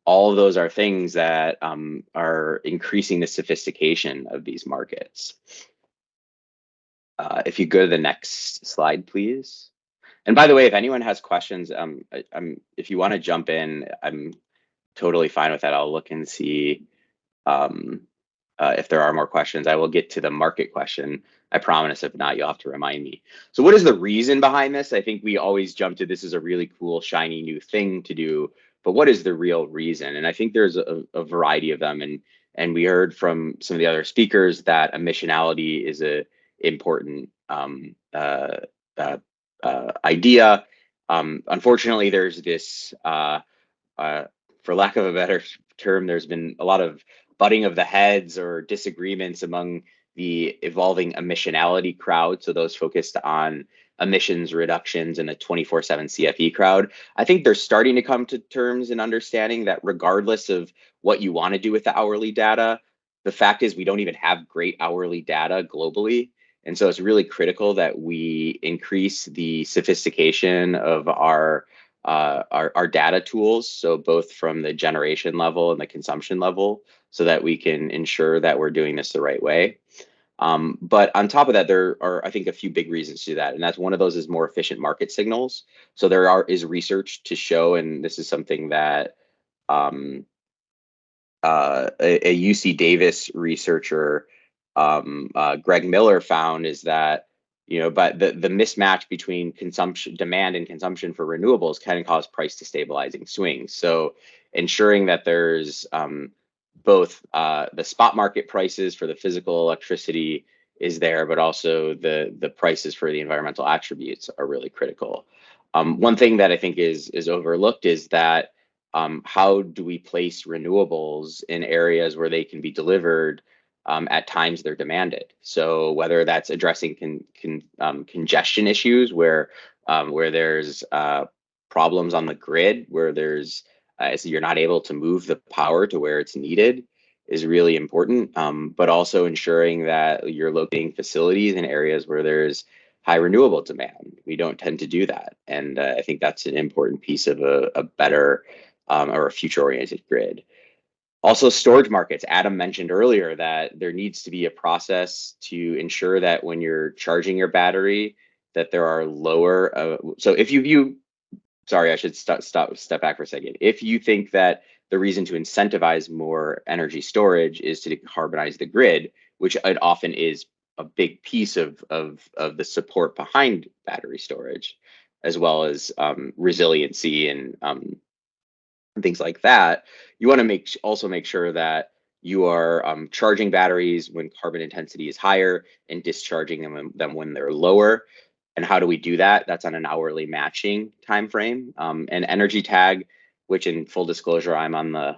All of those are things that are increasing the sophistication of these markets. If you go to the next slide, please. And by the way, if anyone has questions, if you want to jump in, I'm totally fine with that. I'll look and see if there are more questions. I will get to the market question, I promise. If not, you'll have to remind me. So what is the reason behind this? I think we always jump to this is a really cool, shiny new thing to do, but what is the real reason? And I think there's a variety of them. And we heard from some of the other speakers that emissionality is a important idea. Unfortunately, there's this for lack of a better term, there's been a lot of butting of the heads or disagreements among the evolving emissionality crowd, so those focused on emissions reductions in the 24/7 CFE crowd. I think they're starting to come to terms in understanding that regardless of what you want to do with the hourly data, the fact is we don't even have great hourly data globally. And so it's really critical that we increase the sophistication of our data tools, so both from the generation level and the consumption level, so that we can ensure that we're doing this the right way. But on top of that, there are, I think, a few big reasons to do that. And that's one of those is more efficient market signals. So is research to show, and this is something that a UC Davis researcher, Greg Miller, found, is that, but the mismatch between demand and consumption for renewables can cause price destabilizing swings. So ensuring that there's both the spot market prices for the physical electricity is there, but also the prices for the environmental attributes are really critical. One thing that I think is overlooked is that how do we place renewables in areas where they can be delivered at times they're demanded? So whether that's addressing congestion issues where there's problems on the grid, where there's so you're not able to move the power to where it's needed, is really important. But also ensuring that you're locating facilities in areas where there's high renewable demand. We don't tend to do that, and I think that's an important piece of a better or a future-oriented grid. Also, storage markets. Adam mentioned earlier that there needs to be a process to ensure that when you're charging your battery, that there are lower. So if you view, sorry, I should step back for a second. If you think that the reason to incentivize more energy storage is to decarbonize the grid, which it often is a big piece of the support behind battery storage, as well as resiliency and things like that, you want to also make sure that you are charging batteries when carbon intensity is higher and discharging them when they're lower. And how do we do that? That's on an hourly matching time frame. And Energy Tag, which in full disclosure, I'm on the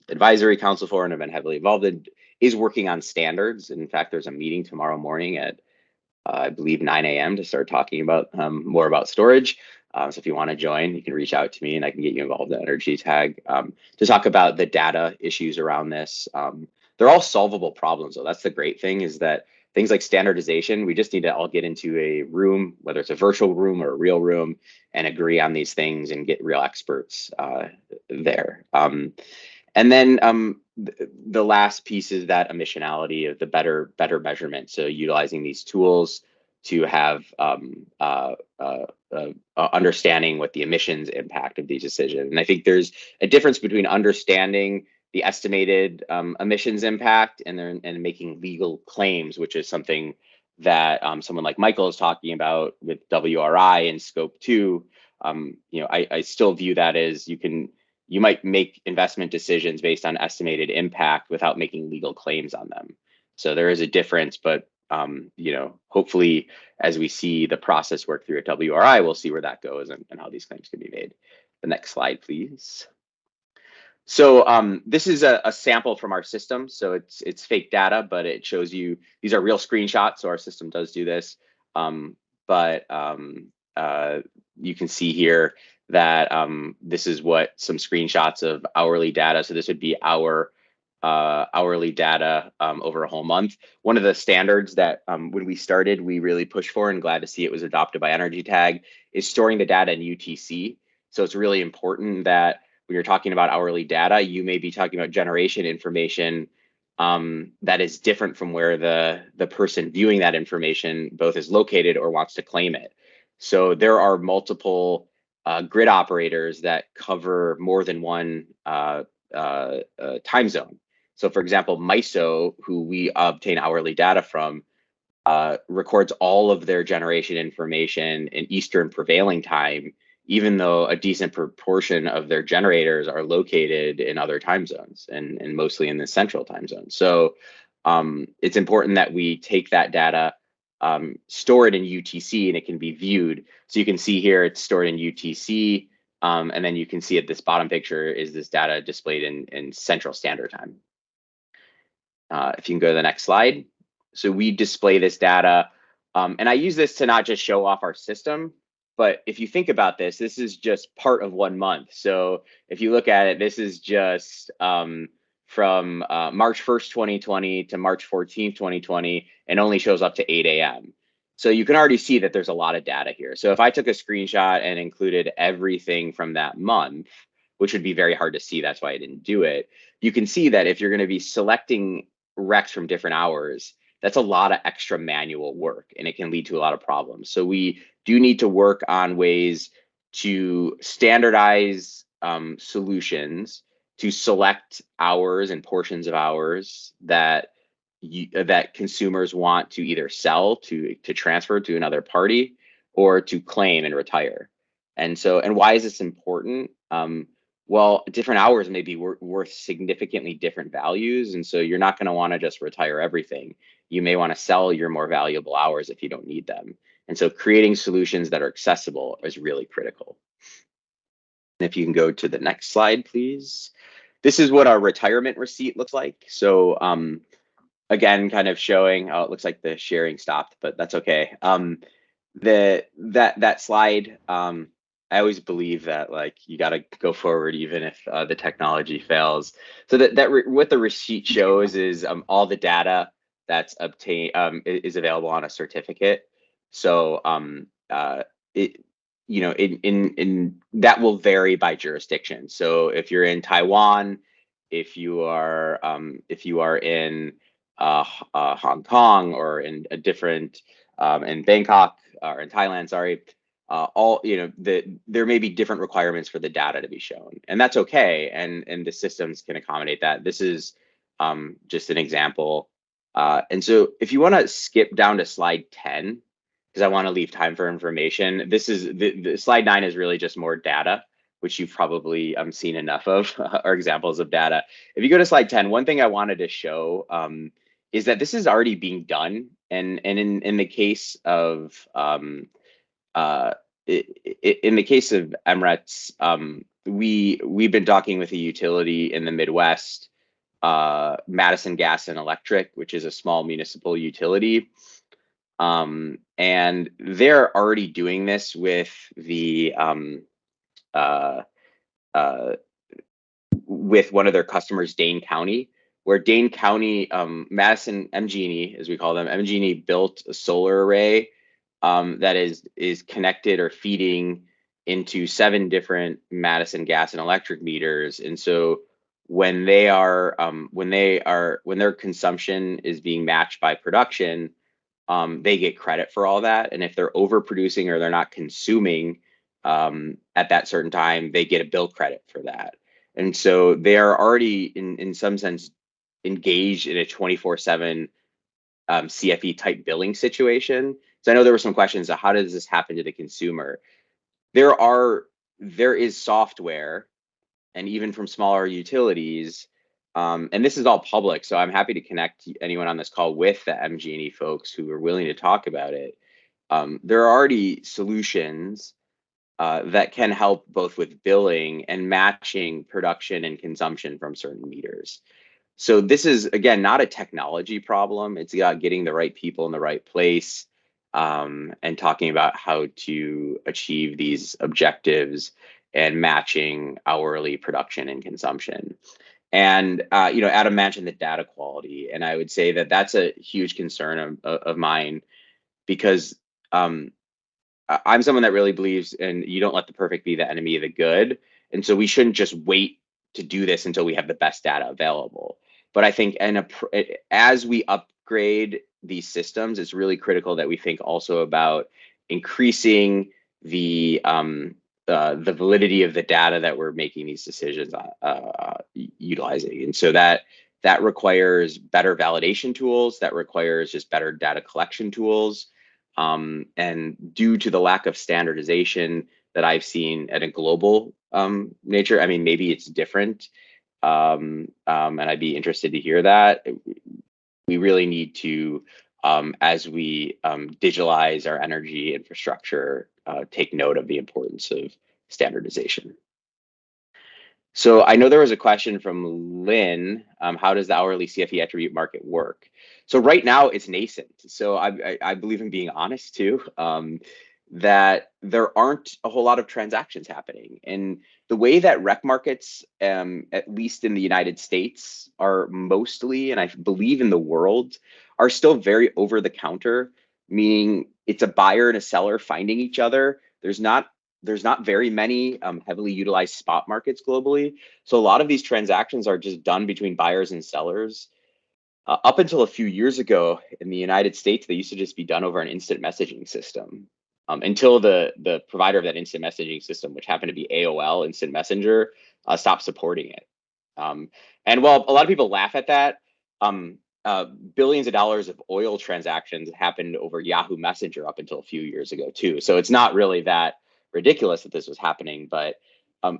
advisory council for and have been heavily involved in, is working on standards. In fact, there's a meeting tomorrow morning at I believe 9 a.m. to start talking about more about storage. So if you want to join, you can reach out to me and I can get you involved in Energy Tag to talk about the data issues around this. They're all solvable problems, though. That's the great thing, is that things like standardization, we just need to all get into a room, whether it's a virtual room or a real room, and agree on these things and get real experts there. And then the last piece is that emissionality of the better measurement. So utilizing these tools to have understanding what the emissions impact of these decisions. And I think there's a difference between understanding the estimated emissions impact and making legal claims, which is something that someone like Michael is talking about with WRI and Scope 2. I still view that as you might make investment decisions based on estimated impact without making legal claims on them. So there is a difference, but hopefully as we see the process work through at WRI, we'll see where that goes and how these claims can be made. The next slide, please. So this is a sample from our system. So it's fake data, but it shows you, these are real screenshots. So our system does do this. But you can see here that this is what some screenshots of hourly data. So this would be our hourly data over a whole month. One of the standards that when we started, we really pushed for, and glad to see it was adopted by Energy Tag, is storing the data in UTC. So it's really important that when you're talking about hourly data, you may be talking about generation information that is different from where the person viewing that information both is located or wants to claim it. So there are multiple grid operators that cover more than one time zone. So for example, MISO, who we obtain hourly data from, records all of their generation information in Eastern prevailing time, even though a decent proportion of their generators are located in other time zones and mostly in the central time zone. So it's important that we take that data, store it in UTC, and it can be viewed. So you can see here it's stored in UTC. And then you can see at this bottom picture is this data displayed in Central Standard Time. If you can go to the next slide. So we display this data, and I use this to not just show off our system, but if you think about this, this is just part of 1 month. So if you look at it, this is just from March 1st, 2020 to March 14th, 2020, and only shows up to 8 a.m. So you can already see that there's a lot of data here. So if I took a screenshot and included everything from that month, which would be very hard to see, that's why I didn't do it, you can see that if you're going to be selecting recs from different hours, that's a lot of extra manual work, and it can lead to a lot of problems. So we do need to work on ways to standardize solutions to select hours and portions of hours that that consumers want to either sell to transfer to another party or to claim and retire. And so, and why is this important? Well, different hours may be worth significantly different values. And so you're not going to want to just retire everything. You may want to sell your more valuable hours if you don't need them. And so creating solutions that are accessible is really critical. And if you can go to the next slide, please. This is what our retirement receipt looks like. So again, kind of showing, oh, it looks like the sharing stopped, but that's okay. That slide, I always believe that like you got to go forward even if the technology fails. So what the receipt shows is all the data that's obtained is available on a certificate. So it, you know, in that will vary by jurisdiction. So if you're in Taiwan, if you are in Hong Kong or in a different in Bangkok or in Thailand, sorry. All, you know, there may be different requirements for the data to be shown, and that's okay, and the systems can accommodate that. This is just an example. And so if you want to skip down to slide 10, because I want to leave time for information, this is the slide 9 is really just more data, which you've probably seen enough of, are examples of data. If you go to slide 10, one thing I wanted to show is that this is already being done, and in the case of in the case of MRETS, we've been talking with a utility in the Midwest, Madison Gas and Electric, which is a small municipal utility, and they're already doing this with the with one of their customers, Dane County, where Dane County, Madison MG&E, as we call them, MG&E built a solar array that is connected or feeding into 7 different Madison Gas and Electric meters. And so when their consumption is being matched by production, they get credit for all that. And if they're overproducing or they're not consuming at that certain time, they get a bill credit for that. And so they are already in some sense engaged in a 24/7 CFE type billing situation. So I know there were some questions of how does this happen to the consumer? There is software, and even from smaller utilities, and this is all public, so I'm happy to connect anyone on this call with the MG&E folks who are willing to talk about it. There are already solutions that can help both with billing and matching production and consumption from certain meters. So this is, again, not a technology problem. It's about getting the right people in the right place and talking about how to achieve these objectives and matching hourly production and consumption. And, you know, Adam mentioned the data quality, and I would say that that's a huge concern of mine, because I'm someone that really believes in you don't let the perfect be the enemy of the good. And so we shouldn't just wait to do this until we have the best data available. But I think as we upgrade these systems, it's really critical that we think also about increasing the validity of the data that we're making these decisions utilizing. And so that requires better validation tools, that requires just better data collection tools. And due to the lack of standardization that I've seen at a global nature, I mean, maybe it's different, and I'd be interested to hear that. We really need to, as we digitalize our energy infrastructure, take note of the importance of standardization. So I know there was a question from Lynn, how does the hourly CFE attribute market work? So right now it's nascent. So I believe in being honest too, that there aren't a whole lot of transactions happening. And the way that rec markets, at least in the United States, are mostly, and I believe in the world, are still very over the counter, meaning it's a buyer and a seller finding each other. There's not very many heavily utilized spot markets globally. So a lot of these transactions are just done between buyers and sellers. Up until a few years ago in the United States, they used to just be done over an instant messaging system. Until the provider of that instant messaging system, which happened to be AOL Instant Messenger, stopped supporting it. And while a lot of people laugh at that, billions of dollars of oil transactions happened over Yahoo Messenger up until a few years ago too. So it's not really that ridiculous that this was happening, but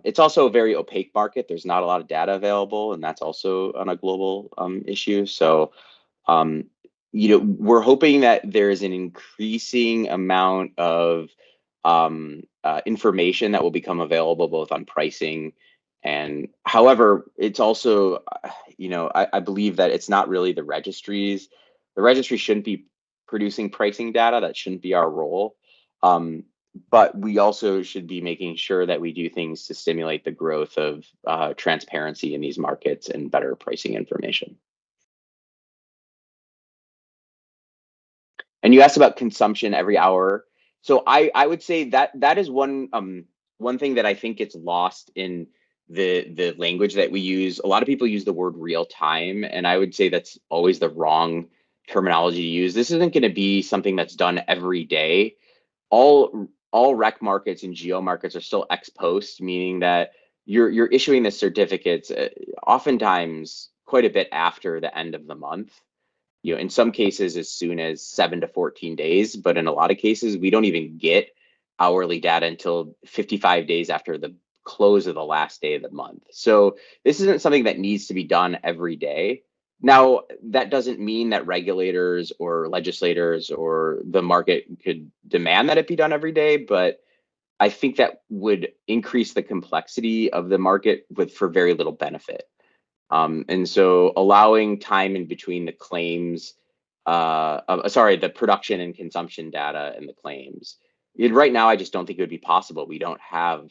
it's also a very opaque market. There's not a lot of data available, and that's also on a global issue. So we're hoping that there's an increasing amount of information that will become available both on pricing and, however, it's also, I believe that it's not really the registries. The registry shouldn't be producing pricing data. That shouldn't be our role. But we also should be making sure that we do things to stimulate the growth of transparency in these markets and better pricing information. And you asked about consumption every hour. So I would say that is one thing that I think gets lost in the language that we use. A lot of people use the word real time, and I would say that's always the wrong terminology to use. This isn't going to be something that's done every day. All rec markets and geo markets are still ex post, meaning that you're issuing the certificates oftentimes quite a bit after the end of the month. In some cases as soon as 7 to 14 days, but in a lot of cases, we don't even get hourly data until 55 days after the close of the last day of the month. So this isn't something that needs to be done every day. Now, that doesn't mean that regulators or legislators or the market could demand that it be done every day, but I think that would increase the complexity of the market for very little benefit. And so allowing time in between the claims, the production and consumption data and the claims. Right now, I just don't think it would be possible. We don't have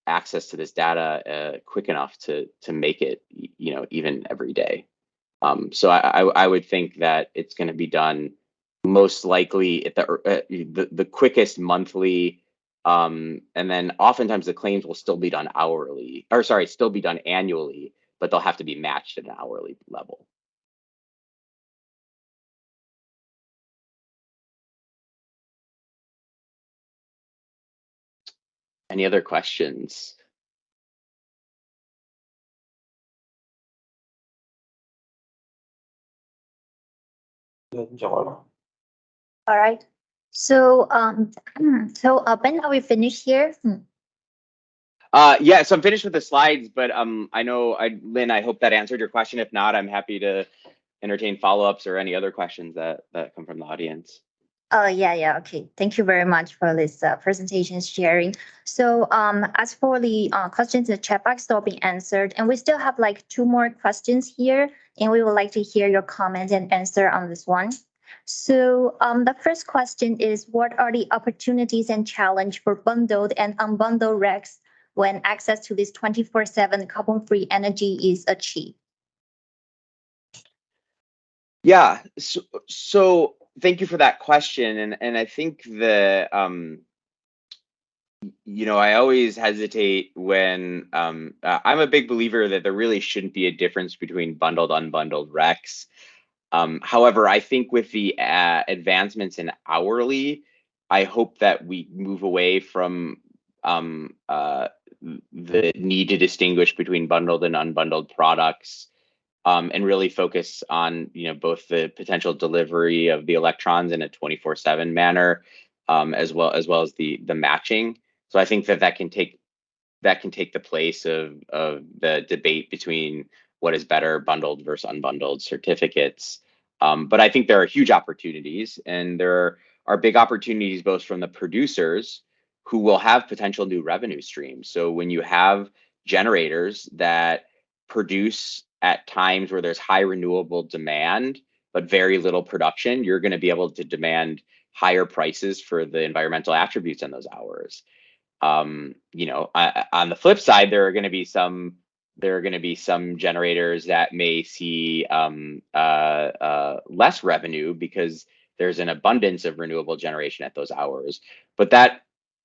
access to this data quick enough to make it, even every day. So I would think that it's going to be done most likely at the quickest monthly, and then oftentimes the claims will still be done still be done annually, but they'll have to be matched at an hourly level. Any other questions? All right. So Ben, are we finished here? Yeah, so I'm finished with the slides, but I know, Lynn, I hope that answered your question. If not, I'm happy to entertain follow-ups or any other questions that come from the audience. Yeah. Okay. Thank you very much for this presentation sharing. So as for the questions in the chat box, they'll be answered. And we still have like 2 more questions here, and we would like to hear your comments and answer on this one. So the first question is, what are the opportunities and challenge for bundled and unbundled RECs when access to this 24/7 carbon-free energy is achieved? Yeah, so thank you for that question. And I think that, I always hesitate when I'm a big believer that there really shouldn't be a difference between bundled, unbundled RECs. However, I think with the advancements in hourly, I hope that we move away from the need to distinguish between bundled and unbundled products, and really focus on both the potential delivery of the electrons in a 24/7 manner, as well as the matching. So I think that can take the place of the debate between what is better, bundled versus unbundled certificates. But I think there are huge opportunities, and there are big opportunities both from the producers who will have potential new revenue streams. So when you have generators that produce at times where there's high renewable demand, but very little production, you're going to be able to demand higher prices for the environmental attributes in those hours. On the flip side, there are going to be some generators that may see less revenue because there's an abundance of renewable generation at those hours. But that,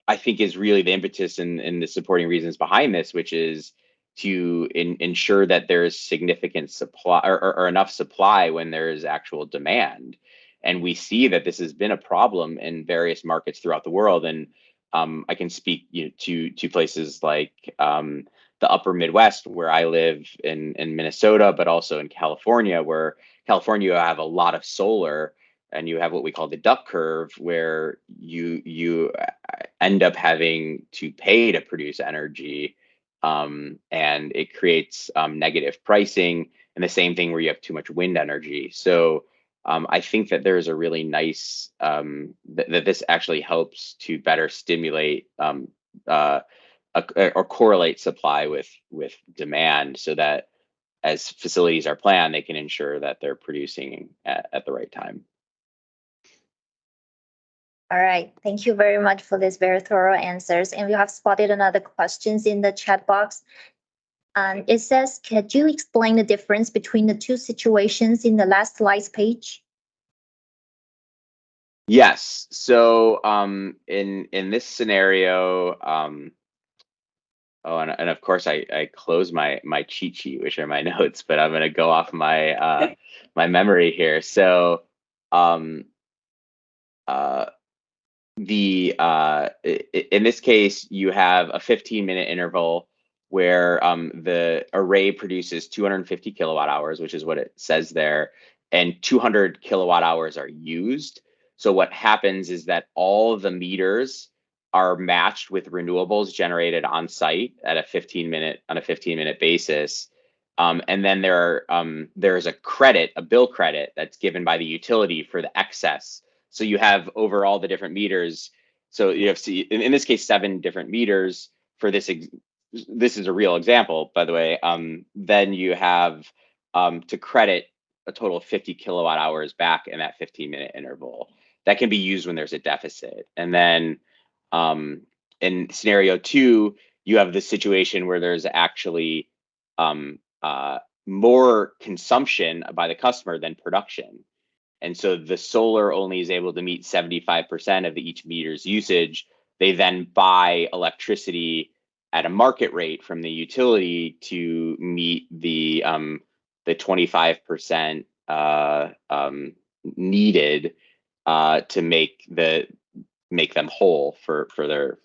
I think, is really the impetus and the supporting reasons behind this, which is to ensure that there's significant supply or enough supply when there's actual demand. And we see that this has been a problem in various markets throughout the world. And I can speak to places like the upper Midwest, where I live in Minnesota, but also in California, where California have a lot of solar, and you have what we call the duck curve, where you end up having to pay to produce energy, and it creates negative pricing. And the same thing where you have too much wind energy. So I think that there's a really nice that this actually helps to better stimulate or correlate supply with demand, so that as facilities are planned, they can ensure that they're producing at the right time. All right. Thank you very much for this very thorough answers. And we have spotted another questions in the chat box. It says, could you explain the difference between the two situations in the last slides page? Yes. So in this scenario, and of course I close my cheat sheet, which are my notes, but I'm going to go off my my memory here. So in this case, you have a 15-minute interval where the array produces 250 kilowatt hours, which is what it says there, and 200 kilowatt hours are used. So what happens is that all of the meters are matched with renewables generated on site at a 15-minute basis. And then there's a credit, a bill credit, that's given by the utility for the excess. So you have over all the different meters. So you have, in this case, 7 different meters for this. This is a real example, by the way. Then you have to credit a total of 50 kilowatt hours back in that 15-minute interval. That can be used when there's a deficit. And then in scenario 2, you have the situation where there's actually more consumption by the customer than production. And so the solar only is able to meet 75% of each meter's usage. They then buy electricity at a market rate from the utility to meet the 25% needed to make them whole for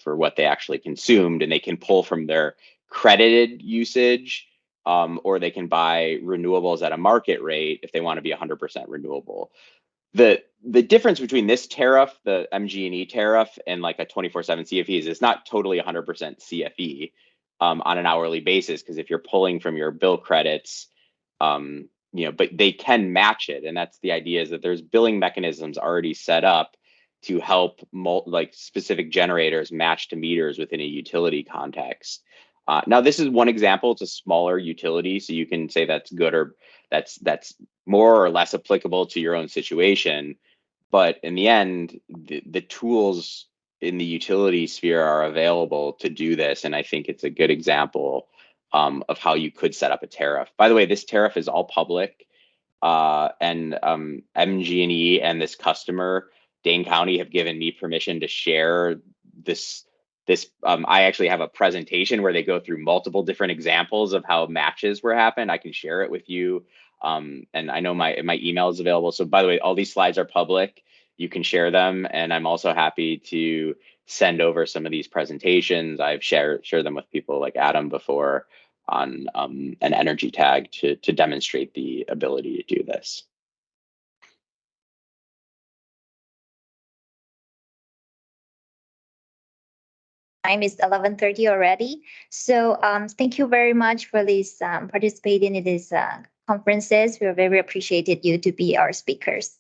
what they actually consumed. And they can pull from their credited usage, or they can buy renewables at a market rate if they want to be 100% renewable. The difference between this tariff, the MG&E tariff, and like a 24/7 CFE is it's not totally 100% CFE on an hourly basis, because if you're pulling from your bill credits, but they can match it. And that's the idea, is that there's billing mechanisms already set up to help specific generators match to meters within a utility context. Now, this is one example. It's a smaller utility, so you can say that's good, or that's more or less applicable to your own situation. But in the end, the tools in the utility sphere are available to do this. And I think it's a good example of how you could set up a tariff. By the way, this tariff is all public, and MG&E and this customer, Dane County, have given me permission to share this. I actually have a presentation where they go through multiple different examples of how matches were happened. I can share it with you. And I know my email is available. So by the way, all these slides are public. You can share them. And I'm also happy to send over some of these presentations. I've shared them with people like Adam before on an energy tag to demonstrate the ability to do this. Time is 11:30 already. So thank you very much for this participating in these conferences. We are very appreciated you to be our speakers.